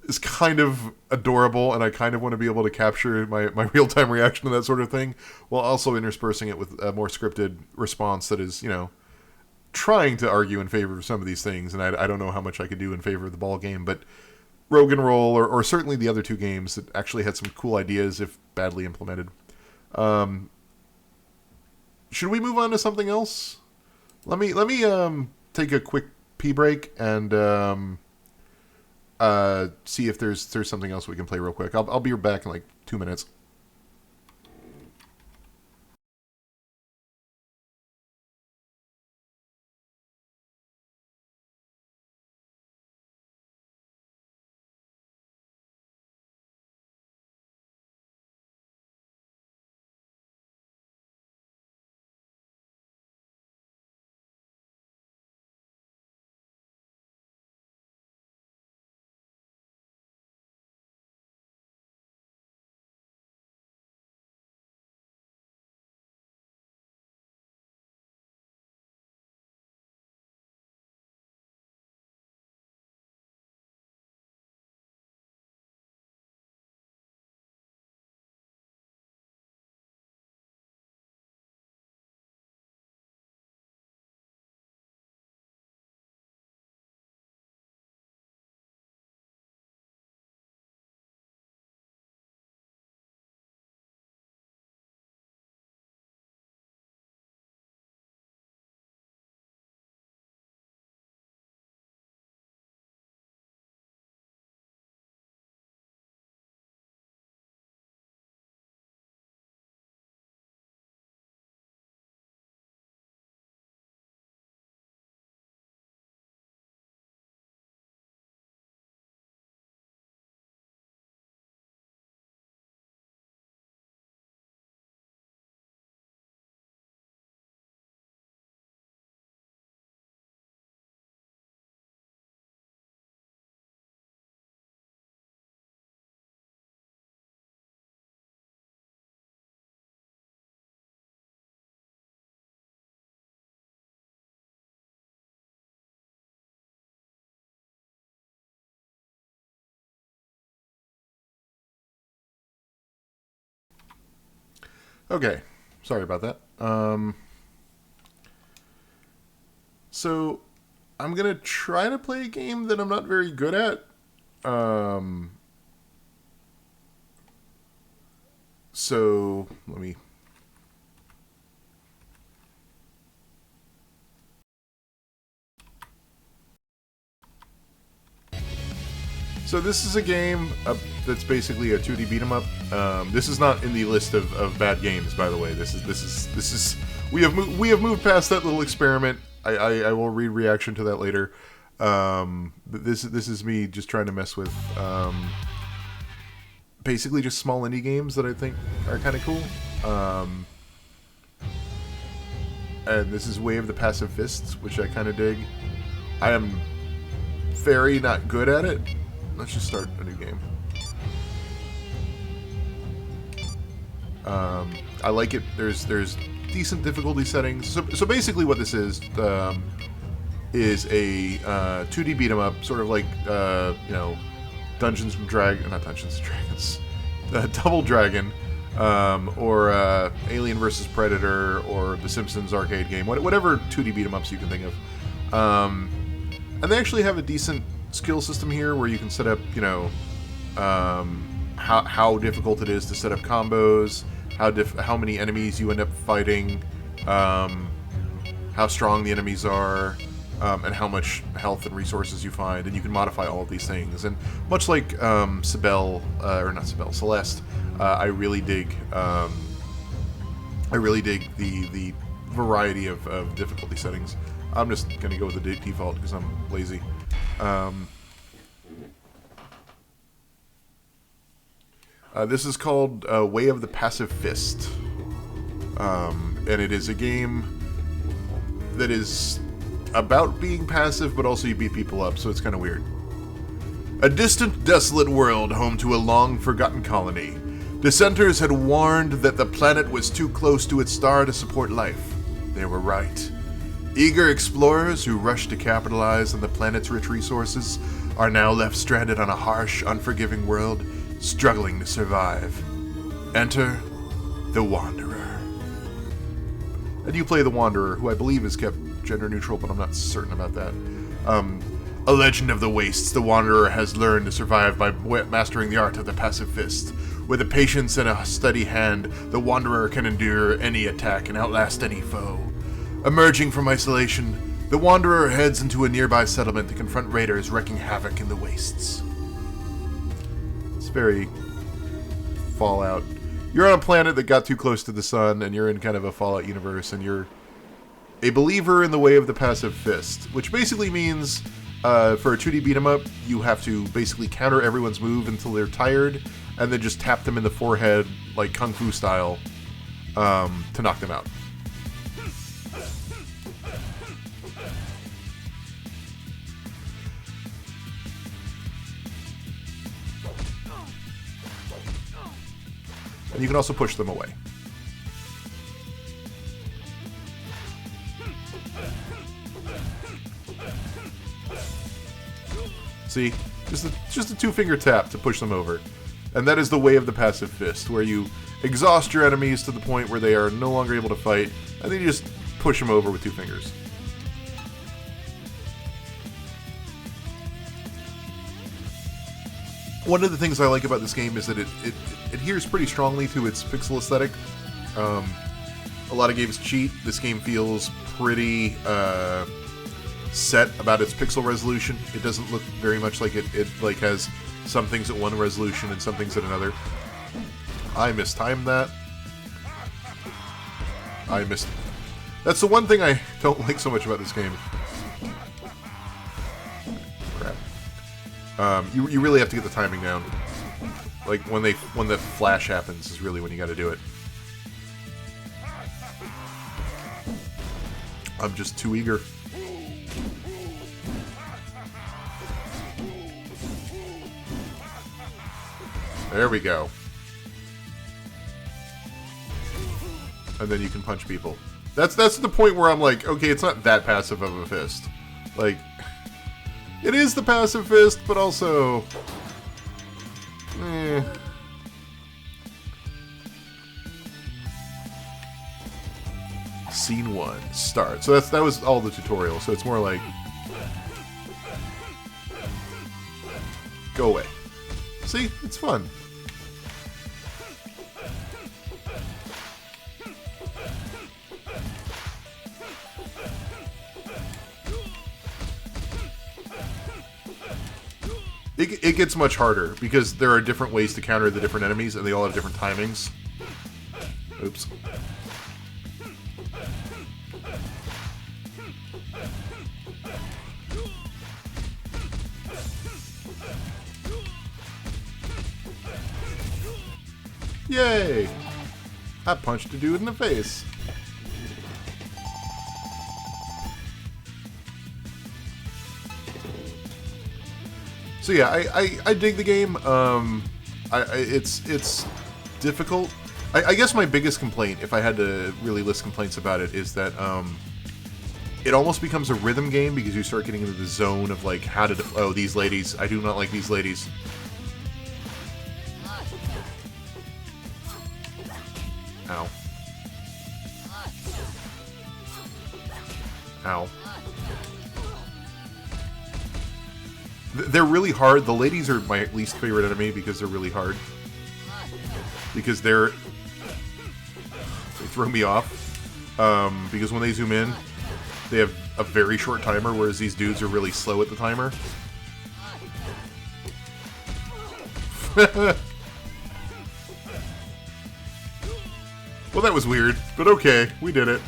is kind of adorable, and I kind of want to be able to capture my real-time reaction to that sort of thing, while also interspersing it with a more scripted response that is, you know, trying to argue in favor of some of these things, and I don't know how much I could do in favor of the ball game, but Rogue and Roll, or certainly the other two games that actually had some cool ideas if badly implemented. Should we move on to something else? Let me take a quick pee break and see if there's something else we can play real quick. I'll be back in like 2 minutes. Okay, sorry about that. So I'm gonna try to play a game that I'm not very good at. So let me. So this is a game that's basically a 2D beat 'em up. This is not in the list of bad games, by the way. This is we have moved past that little experiment. I will read reaction to that later. But this is me just trying to mess with basically just small indie games that I think are kind of cool. And this is Way of the Passive Fists, which I kind of dig. I am very not good at it. Let's just start a new game. I like it. There's decent difficulty settings. So basically, what this is a 2D beat 'em up, sort of like you know, Dungeons and Dragons, not Dungeons and Dragons, Double Dragon, or Alien vs Predator, or The Simpsons arcade game, whatever 2D beat 'em ups you can think of. And they actually have a decent skill system here where you can set up, you know, how difficult it is to set up combos, how many enemies you end up fighting, how strong the enemies are, and how much health and resources you find, and you can modify all of these things. And much like Celeste, I really dig the variety of difficulty settings. I'm just gonna go with the default because I'm lazy. This is called Way of the Passive Fist, and it is a game that is about being passive, but also you beat people up, so it's kind of weird. A distant, desolate world home to a long-forgotten colony. Dissenters had warned that the planet was too close to its star to support life. They were right. Eager explorers who rushed to capitalize on the planet's rich resources are now left stranded on a harsh, unforgiving world, struggling to survive. Enter the Wanderer. And you play the Wanderer, who I believe is kept gender neutral, but I'm not certain about that. A legend of the wastes, the Wanderer has learned to survive by mastering the art of the passive fist. With a patience and a steady hand, the Wanderer can endure any attack and outlast any foe. Emerging from isolation, the Wanderer heads into a nearby settlement to confront raiders wreaking havoc in the wastes. It's very Fallout. You're on a planet that got too close to the sun, and you're in kind of a Fallout universe, and you're a believer in the way of the passive fist, which basically means for a 2D beat 'em up, you have to basically counter everyone's move until they're tired, and then just tap them in the forehead, like Kung Fu style, to knock them out. And you can also push them away. See? Just a two-finger tap to push them over. And that is the way of the passive fist, where you exhaust your enemies to the point where they are no longer able to fight, and then you just push them over with two fingers. One of the things I like about this game is that it adheres pretty strongly to its pixel aesthetic. A lot of games cheat. This game feels pretty set about its pixel resolution. It doesn't look very much like it like has some things at one resolution and some things at another. I mistimed that. That's the one thing I don't like so much about this game. Crap. You really have to get the timing down. Like when the flash happens is really when you got to do it. I'm just too eager. There we go. And then you can punch people. That's the point where I'm like, okay, it's not that passive of a fist. Like, it is the passive fist, but also... Scene 1, start. So that was all the tutorial, so it's more like... Go away. See? It's fun. It gets much harder, because there are different ways to counter the different enemies, and they all have different timings. Oops. Yay! I punched a dude in the face. So yeah, I dig the game. It's difficult. I guess my biggest complaint, if I had to really list complaints about it, is that it almost becomes a rhythm game because you start getting into the zone of like how to oh, these ladies, I do not like these ladies. Ow. Ow. They're really hard. The ladies are my least favorite enemy because they're really hard. Because they throw me off. Because when they zoom in, they have a very short timer, whereas these dudes are really slow at the timer. Well, that was weird, but okay, we did it.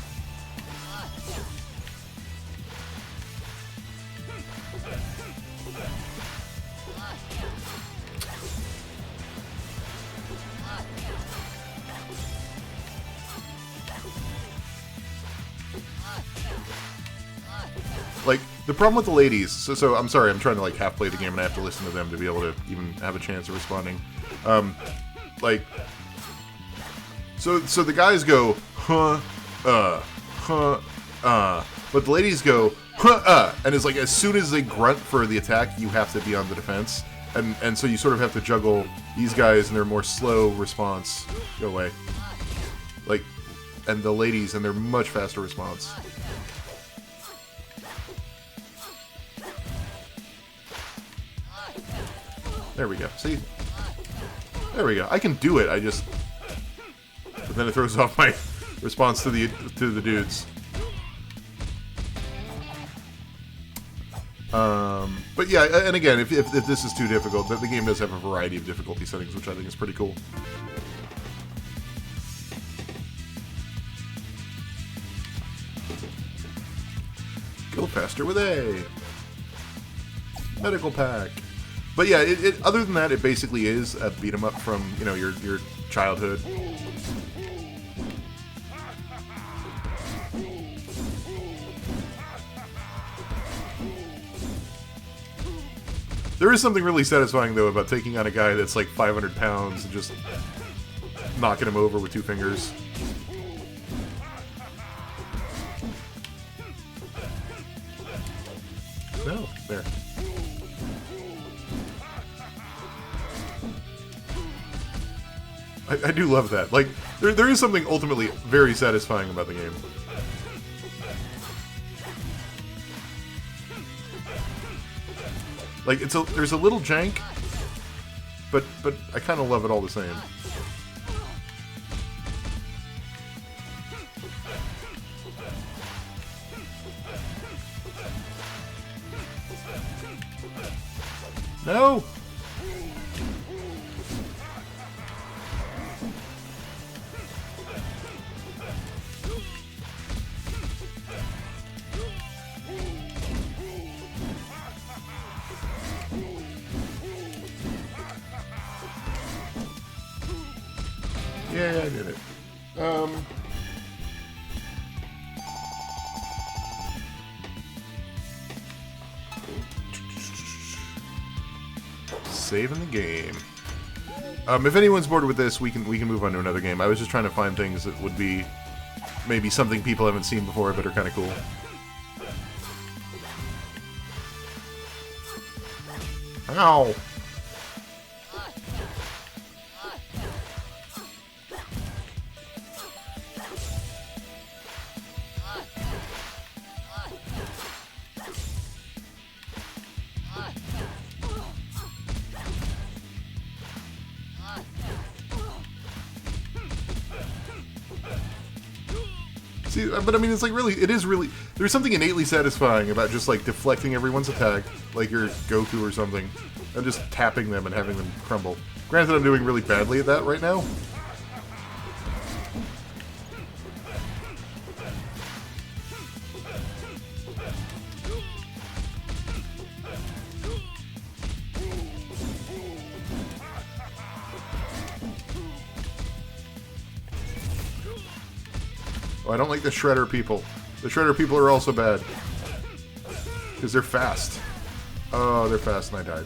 Like, the problem with the ladies, so I'm sorry, I'm trying to like half play the game and I have to listen to them to be able to even have a chance of responding. Like, so the guys go, but the ladies go, and it's like as soon as they grunt for the attack, you have to be on the defense. And so you sort of have to juggle these guys and their more slow response. Go away. Like, and the ladies and their much faster response. There we go. See? There we go. I can do it. I just... But then it throws off my response to the dudes. But yeah, and again, if this is too difficult, the game does have a variety of difficulty settings, which I think is pretty cool. Go faster with A. Medical pack. But yeah, other than that, it basically is a beat 'em up from, you know, your childhood. There is something really satisfying, though, about taking on a guy that's like 500 pounds and just knocking him over with two fingers. No, there. I do love that. Like, there is something ultimately very satisfying about the game. Like, there's a little jank, but I kind of love it all the same. No! Yeah, I did it. Saving the game. If anyone's bored with this, we can move on to another game. I was just trying to find things that would be maybe something people haven't seen before, but are kind of cool. Ow! See, but I mean, it's like really, it is really, there's something innately satisfying about just like deflecting everyone's attack, like you're Goku or something, and just tapping them and having them crumble. Granted, I'm doing really badly at that right now. Oh, I don't like the Shredder people. The Shredder people are also bad. Because they're fast. Oh, they're fast and I died.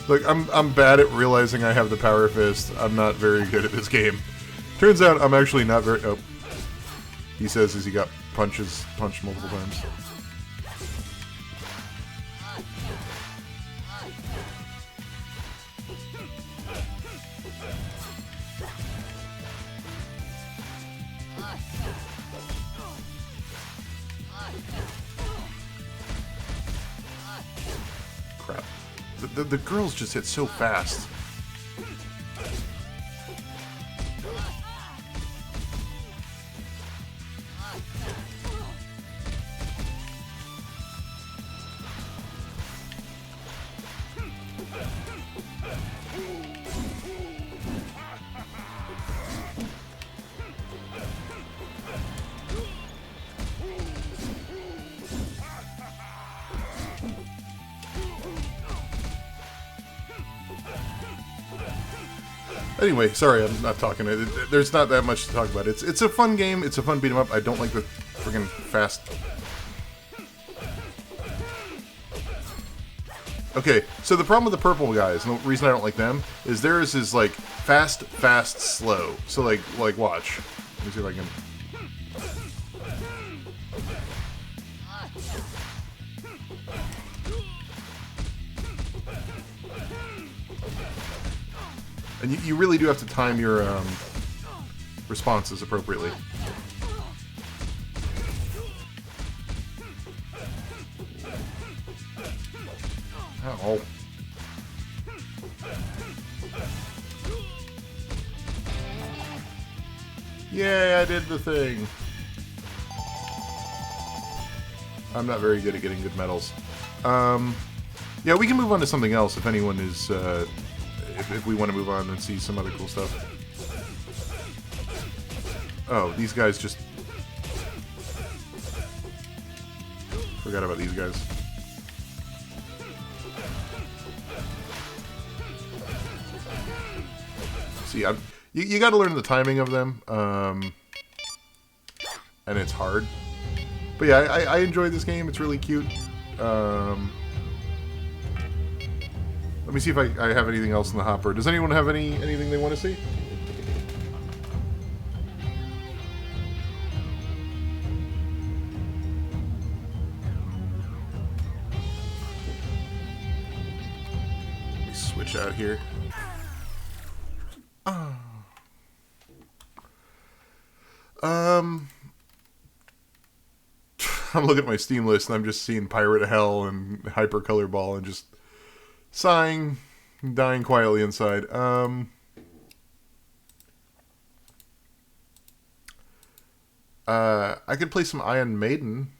Look, I'm bad at realizing I have the Power Fist. I'm not very good at this game. Turns out I'm actually not very... Oh. He says as he got punched multiple times. Crap. The girls just hit so fast. Anyway, sorry, I'm not talking. There's not that much to talk about. It's a fun game. It's a fun beat 'em up. I don't like the friggin' fast. Okay, so the problem with the purple guys, and the reason I don't like them, is theirs is like fast, fast, slow. So like watch. Let me see if I can. And you really do have to time your responses appropriately. Ow. Yay, I did the thing. I'm not very good at getting good medals. Yeah, we can move on to something else if anyone is... If we want to move on and see some other cool stuff. Oh, these guys just... Forgot about these guys. See, you got to learn the timing of them, and it's hard. But yeah, I enjoy this game. It's really cute. Let me see if I have anything else in the hopper. Does anyone have anything they want to see? Let me switch out here. I'm looking at my Steam list and I'm just seeing Pirate Hell and Hypercolor Ball and just sighing, dying quietly inside. I could play some Iron Maiden.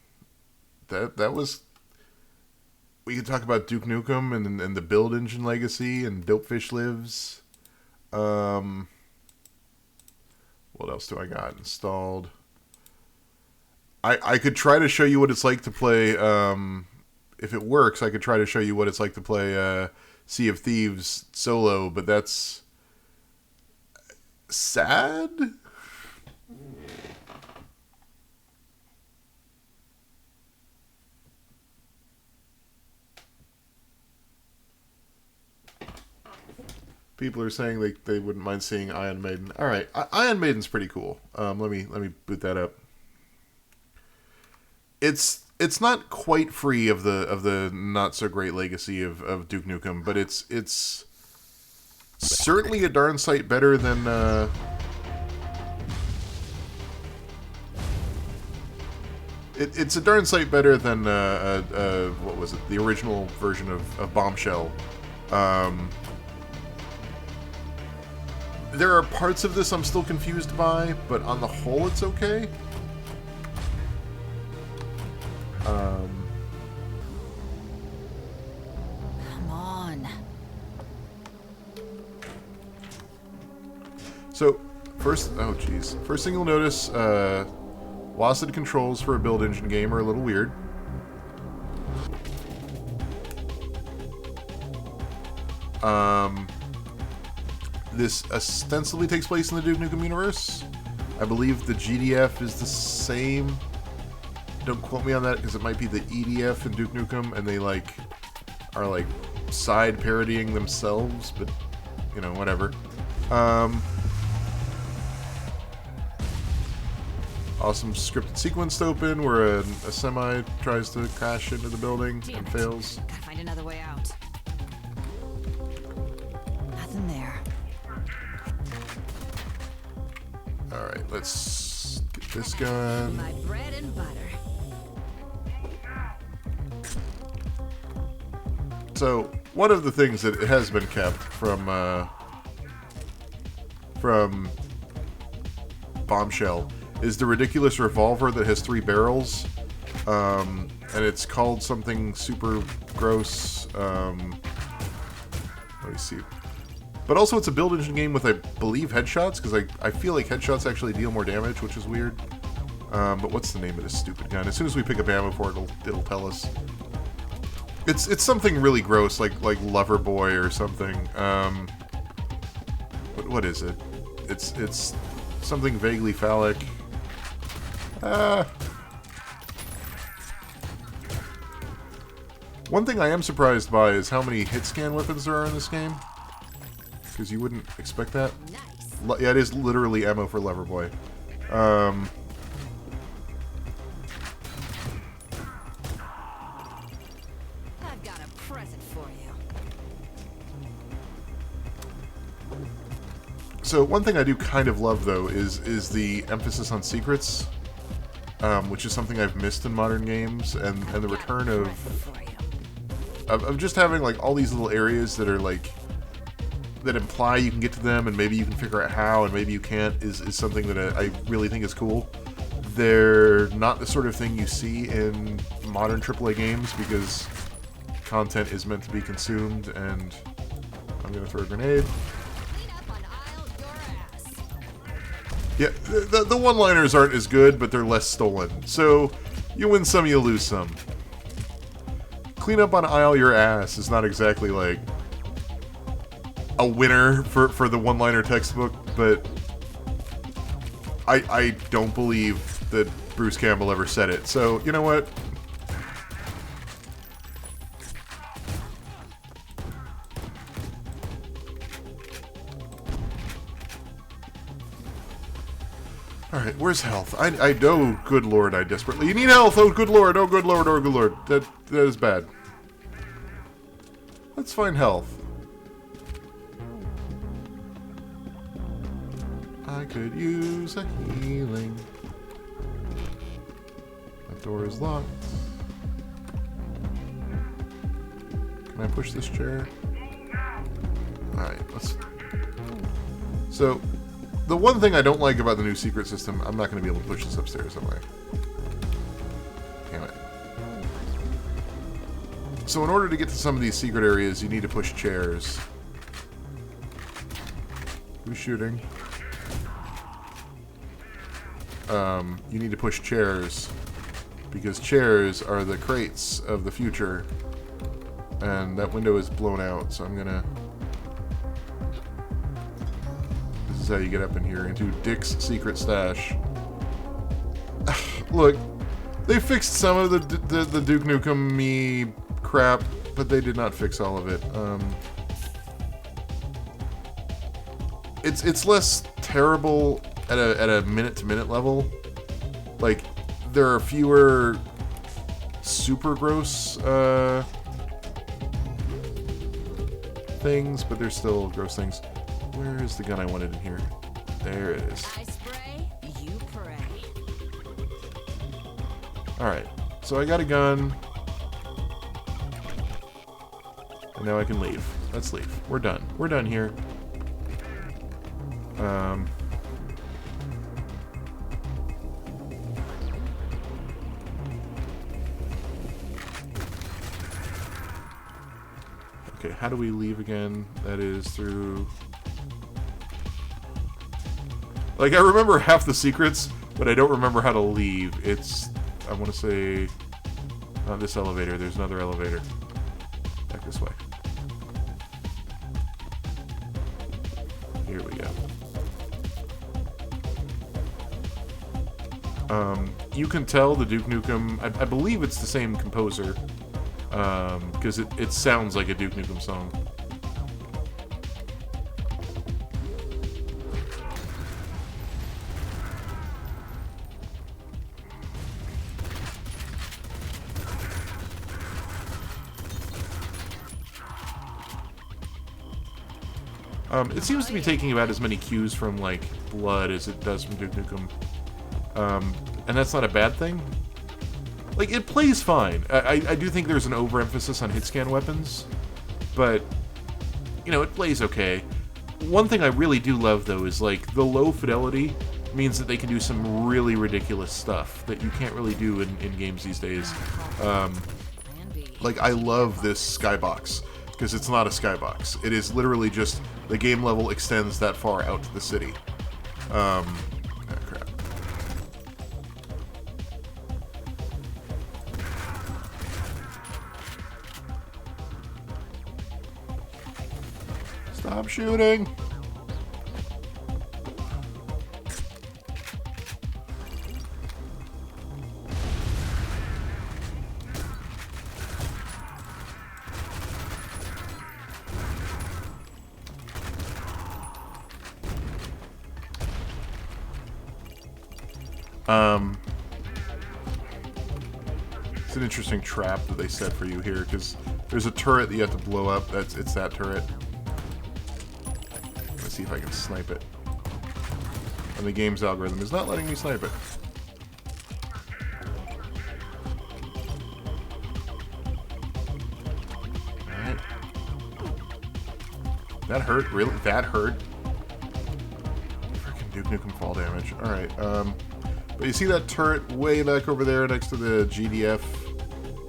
That was... We could talk about Duke Nukem and the Build Engine Legacy and Dopefish Lives. What else do I got installed? I could try to show you what it's like to play... if it works, I could try to show you what it's like to play Sea of Thieves solo, but that's sad? People are saying they wouldn't mind seeing Iron Maiden. All right, Iron Maiden's pretty cool. Let me boot that up. It's not quite free of the not so great legacy of Duke Nukem, but it's certainly a darn sight better than It's a darn sight better than what was it? The original version of Bombshell. There are parts of this I'm still confused by, but on the whole, it's okay. Come on. So, first thing you'll notice, WASD controls for a build engine game are a little weird. This ostensibly takes place in the Duke Nukem universe. I believe the GDF is the same. Don't quote me on that, because it might be the EDF in Duke Nukem, and they are side parodying themselves, but you know, whatever. Awesome scripted sequence to open where a semi tries to crash into the building and fails. Gotta find another way out. Nothing there. Alright, let's get this gun. My bread and butter. So, one of the things that has been kept from Bombshell is the ridiculous revolver that has 3 barrels, and it's called something super gross. Let me see. But also, it's a build engine game with, I believe, headshots, because I feel like headshots actually deal more damage, which is weird. But what's the name of this stupid gun? As soon as we pick up ammo for it, it'll tell us. It's something really gross, like Loverboy or something. What is it? It's something vaguely phallic. One thing I am surprised by is how many hit scan weapons there are in this game, because you wouldn't expect that. Nice. Yeah, it is literally ammo for Loverboy. I've got a present for you. So one thing I do kind of love, though, is the emphasis on secrets, which is something I've missed in modern games, and the return of just having all these little areas that are that imply you can get to them, and maybe you can figure out how, and maybe you can't, is something that I really think is cool. They're not the sort of thing you see in modern AAA games, because content is meant to be consumed, and I'm gonna throw a grenade. Clean up on aisle your ass. Yeah, the one-liners aren't as good, but they're less stolen. So, you win some, you lose some. Clean up on aisle your ass is not exactly a winner for the one-liner textbook, but I don't believe that Bruce Campbell ever said it. So, you know what? Alright, where's health? I know, good lord, I desperately... You need health! Oh, good lord! Oh, good lord! Oh, good lord! That is bad. Let's find health. I could use a healing. That door is locked. Can I push this chair? Alright, let's... So... The one thing I don't like about the new secret system, I'm not going to be able to push this upstairs, am I? Damn it. So in order to get to some of these secret areas, you need to push chairs. Who's shooting? You need to push chairs, because chairs are the crates of the future. And that window is blown out, so I'm going to... This is how you get up in here, into Dick's secret stash. Look, they fixed some of the Duke Nukem-y crap, but they did not fix all of it. It's less terrible at a minute-to-minute level. Like, there are fewer super gross things, but there's still gross things. Where is the gun I wanted in here? There it is. I spray, you pray. Alright, so I got a gun. And now I can leave. Let's leave. We're done. We're done here. Okay, how do we leave again? That is through... Like, I remember half the secrets, but I don't remember how to leave. It's... I want to say... Not this elevator. There's another elevator. Back this way. Here we go. You can tell the Duke Nukem... I believe it's the same composer. Because it sounds like a Duke Nukem song. It seems to be taking about as many cues from, like, Blood as it does from Duke Nukem. And that's not a bad thing. Like, it plays fine. I do think there's an overemphasis on hit-scan weapons, but, you know, it plays okay. One thing I really do love, though, is, like, the low fidelity means that they can do some really ridiculous stuff that you can't really do in games these days. Like, I love this skybox, because it's not a skybox. It is literally just the game level extends that far out to the city. Oh, crap. Stop shooting! It's an interesting trap that they set for you here, because there's a turret that you have to blow up. It's that turret. Let's see if I can snipe it. And the game's algorithm is not letting me snipe it. Alright. That hurt? Really? That hurt? Freaking Duke Nukem fall damage. Alright, but you see that turret way back over there next to the GDF,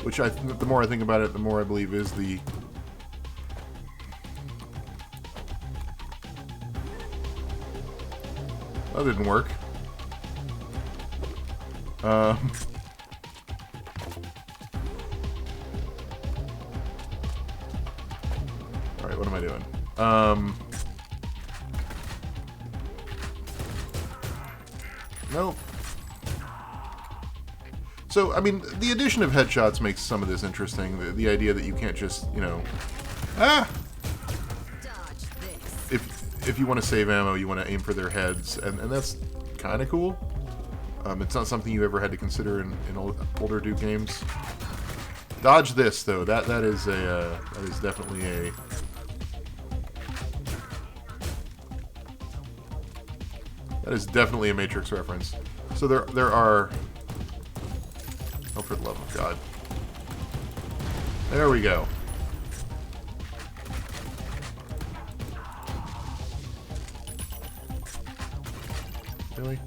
which the more I think about it, the more I believe is the... That didn't work. Alright, what am I doing? Nope. So, I mean, the addition of headshots makes some of this interesting. The idea that you can't just, you know... Ah! Dodge this. If you want to save ammo, you want to aim for their heads, and that's kind of cool. It's not something you ever had to consider in older Duke games. Dodge this, though. That is definitely a... That is definitely a Matrix reference. So there are... Oh, for the love of God. There we go. Really?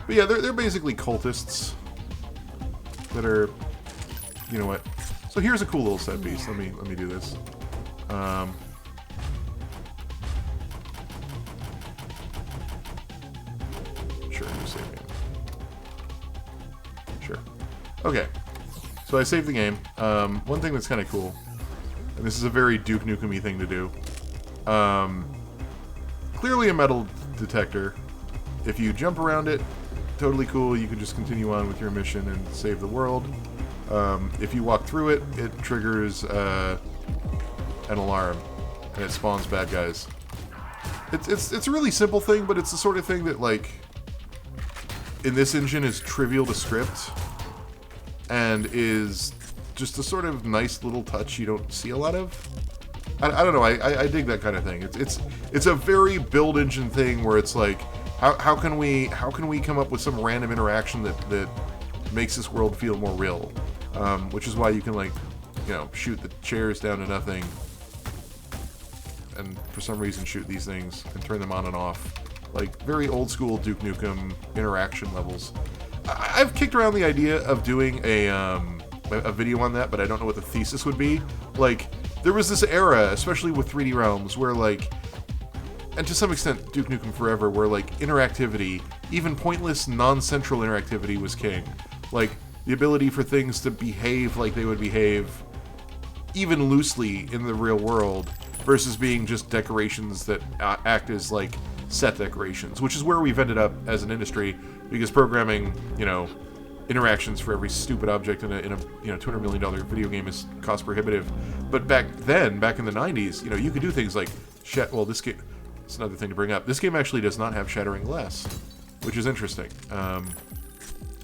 But yeah, they're basically cultists that are... You know what? So here's a cool little set piece. Let me do this. Sure, you save me. Sure. Okay. So I saved the game. One thing that's kind of cool, and this is a very Duke Nukem-y thing to do. Clearly a metal detector. If you jump around it, totally cool. You can just continue on with your mission and save the world. If you walk through it, it triggers an alarm, and it spawns bad guys. It's a really simple thing, but it's the sort of thing that, like, in this engine is trivial to script, and is just a sort of nice little touch you don't see a lot of. I don't know, I dig that kind of thing. It's a very build engine thing where it's like, How can we come up with some random interaction that makes this world feel more real? Which is why you can, like, you know, shoot the chairs down to nothing, and for some reason shoot these things and turn them on and off, like very old school Duke Nukem interaction levels. I've kicked around the idea of doing a video on that, but I don't know what the thesis would be. Like, there was this era, especially with 3D Realms, where, like, and to some extent Duke Nukem Forever, where, like, interactivity, even pointless non-central interactivity, was king. Like, the ability for things to behave like they would behave even loosely in the real world versus being just decorations that act as, like, set decorations, which is where we've ended up as an industry, because programming, you know, interactions for every stupid object in a you know, $200 million video game is cost prohibitive. But back then, back in the 90s, you know, you could do things like well, this game, it's another thing to bring up. This game actually does not have shattering glass, which is interesting.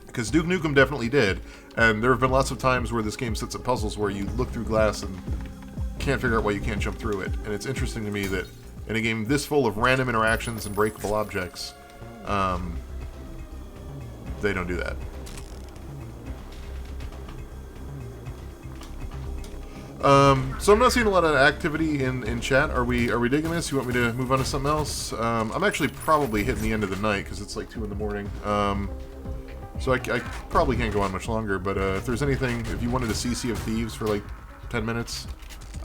Because Duke Nukem definitely did, and there have been lots of times where this game sets up puzzles where you look through glass and can't figure out why you can't jump through it. And it's interesting to me that in a game this full of random interactions and breakable objects, they don't do that. So I'm not seeing a lot of activity in chat. Are we digging this? You want me to move on to something else? I'm actually probably hitting the end of the night because it's like 2 in the morning. So I probably can't go on much longer, but if there's anything, if you wanted to see Sea of Thieves for like 10 minutes,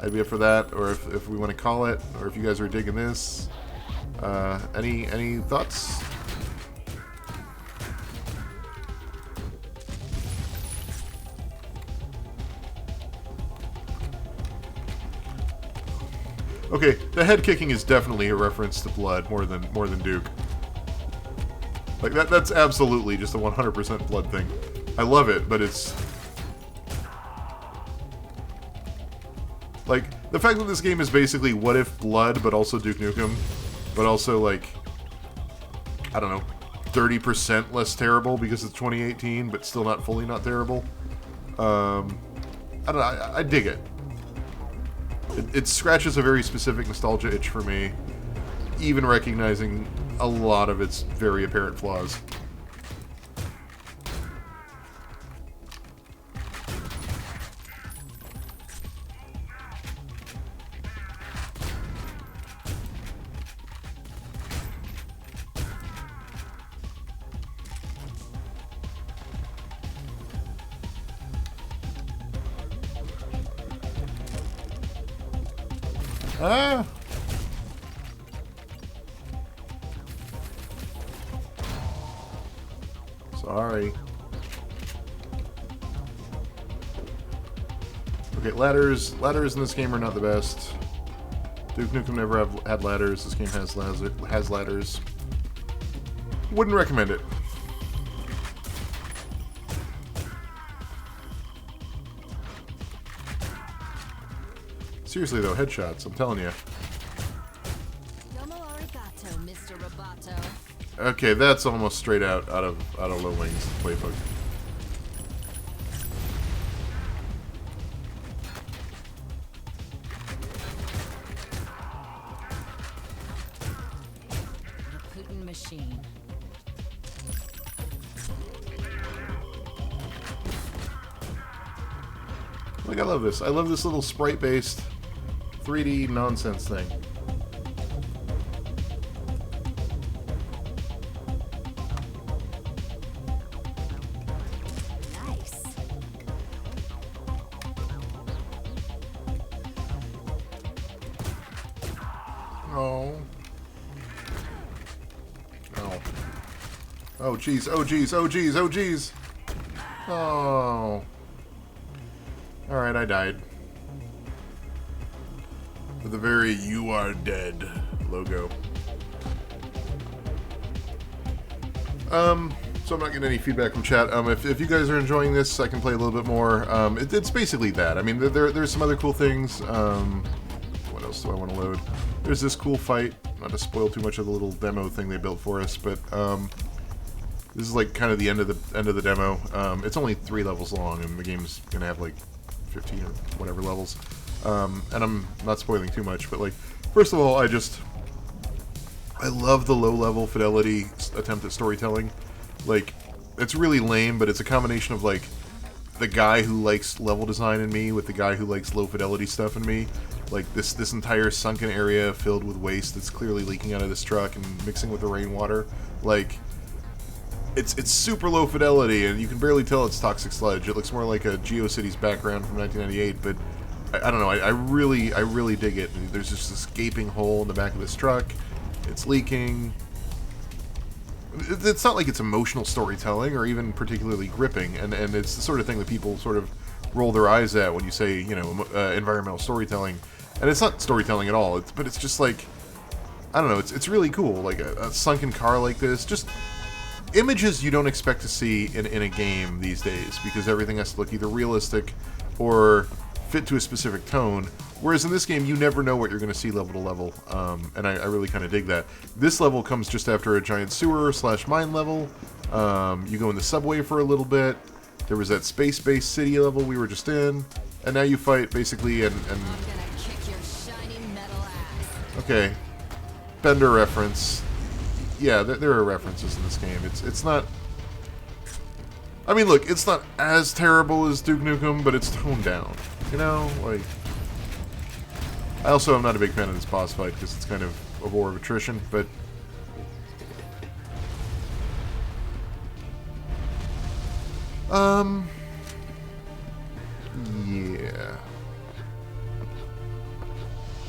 I'd be up for that, or if we want to call it, or if you guys are digging this. Any thoughts? Okay, the head kicking is definitely a reference to Blood more than Duke. Like, that's absolutely just a 100% Blood thing. I love it, but it's... like, the fact that this game is basically what if Blood, but also Duke Nukem, but also, like, I don't know, 30% less terrible because it's 2018, but still not fully not terrible. I don't know, I dig it. It scratches a very specific nostalgia itch for me, even recognizing a lot of its very apparent flaws. Ah! Sorry. Okay, ladders in this game are not the best. Duke Nukem never had ladders. This game has ladders. Wouldn't recommend it. Seriously though, headshots, I'm telling you. Domo arigato, Mr. Roboto. Okay, that's almost straight out of Low Wings playbook. The Putin machine. Like, I love this. I love this little sprite-based 3D nonsense thing. Nice. Oh. Oh. Oh, jeez. Oh, jeez. Oh, jeez. Oh, jeez. Oh. Alright, I died. With the very "You are dead" logo. So I'm not getting any feedback from chat. If you guys are enjoying this, I can play a little bit more. It's basically that. I mean, there's some other cool things. What else do I want to load? There's this cool fight. Not to spoil too much of the little demo thing they built for us, but this is like kind of the end of the demo. It's only 3 levels long, and the game's gonna have like 15 or whatever levels. And I'm not spoiling too much, but like, first of all, I I love the low-level fidelity attempt at storytelling. Like, it's really lame, but it's a combination of, like, the guy who likes level design in me with the guy who likes low-fidelity stuff in me. Like, this entire sunken area filled with waste that's clearly leaking out of this truck and mixing with the rainwater. Like, it's super low fidelity, and you can barely tell it's toxic sludge. It looks more like a GeoCities background from 1998, but I don't know. I really dig it. There's just this gaping hole in the back of this truck. It's leaking. It's not like it's emotional storytelling or even particularly gripping, and it's the sort of thing that people sort of roll their eyes at when you say, you know, environmental storytelling. And it's not storytelling at all. But it's just like, I don't know. It's really cool. Like a sunken car like this, just images you don't expect to see in a game these days, because everything has to look either realistic or fit to a specific tone. Whereas in this game, you never know what you're going to see level to level, and I really kind of dig that. This level comes just after a giant sewer/mine level. You go in the subway for a little bit. There was that space-based city level we were just in, and now you fight basically and I'm gonna kick your shiny metal ass. okay, Bender reference. Yeah, there are references in this game. It's not. I mean, look, it's not as terrible as Duke Nukem, but it's toned down. You know, like. I also am not a big fan of this boss fight because it's kind of a war of attrition, but. Yeah.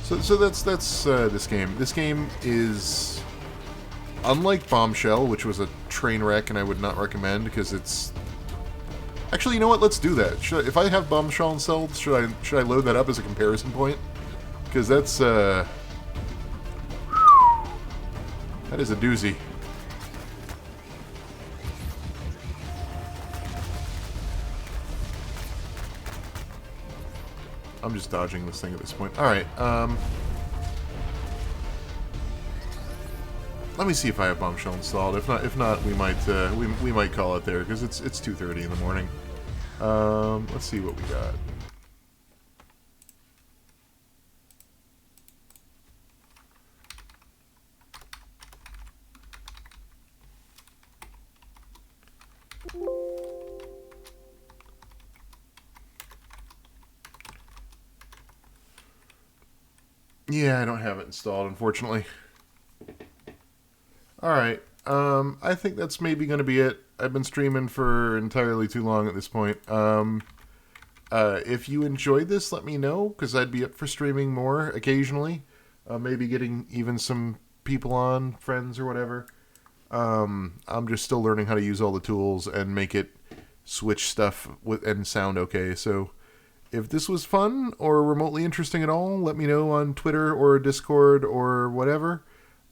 So that's this game. This game is unlike Bombshell, which was a train wreck, and I would not recommend because it's. Actually, you know what? Let's do that. If I have Bombshell installed, should I load that up as a comparison point? Because that's that is a doozy. I'm just dodging this thing at this point. All right. Let me see if I have Bombshell installed. If not, we might we might call it there because it's 2:30 in the morning. Let's see what we got. Yeah, I don't have it installed, unfortunately. Alright, I think that's maybe going to be it. I've been streaming for entirely too long at this point. If you enjoyed this, let me know, because I'd be up for streaming more occasionally. Maybe getting even some people on, friends or whatever. I'm just still learning how to use all the tools and make it switch stuff and sound okay, so if this was fun or remotely interesting at all, let me know on Twitter or Discord or whatever.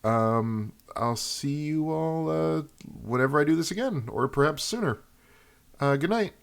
I'll see you all whenever I do this again, or perhaps sooner. Good night.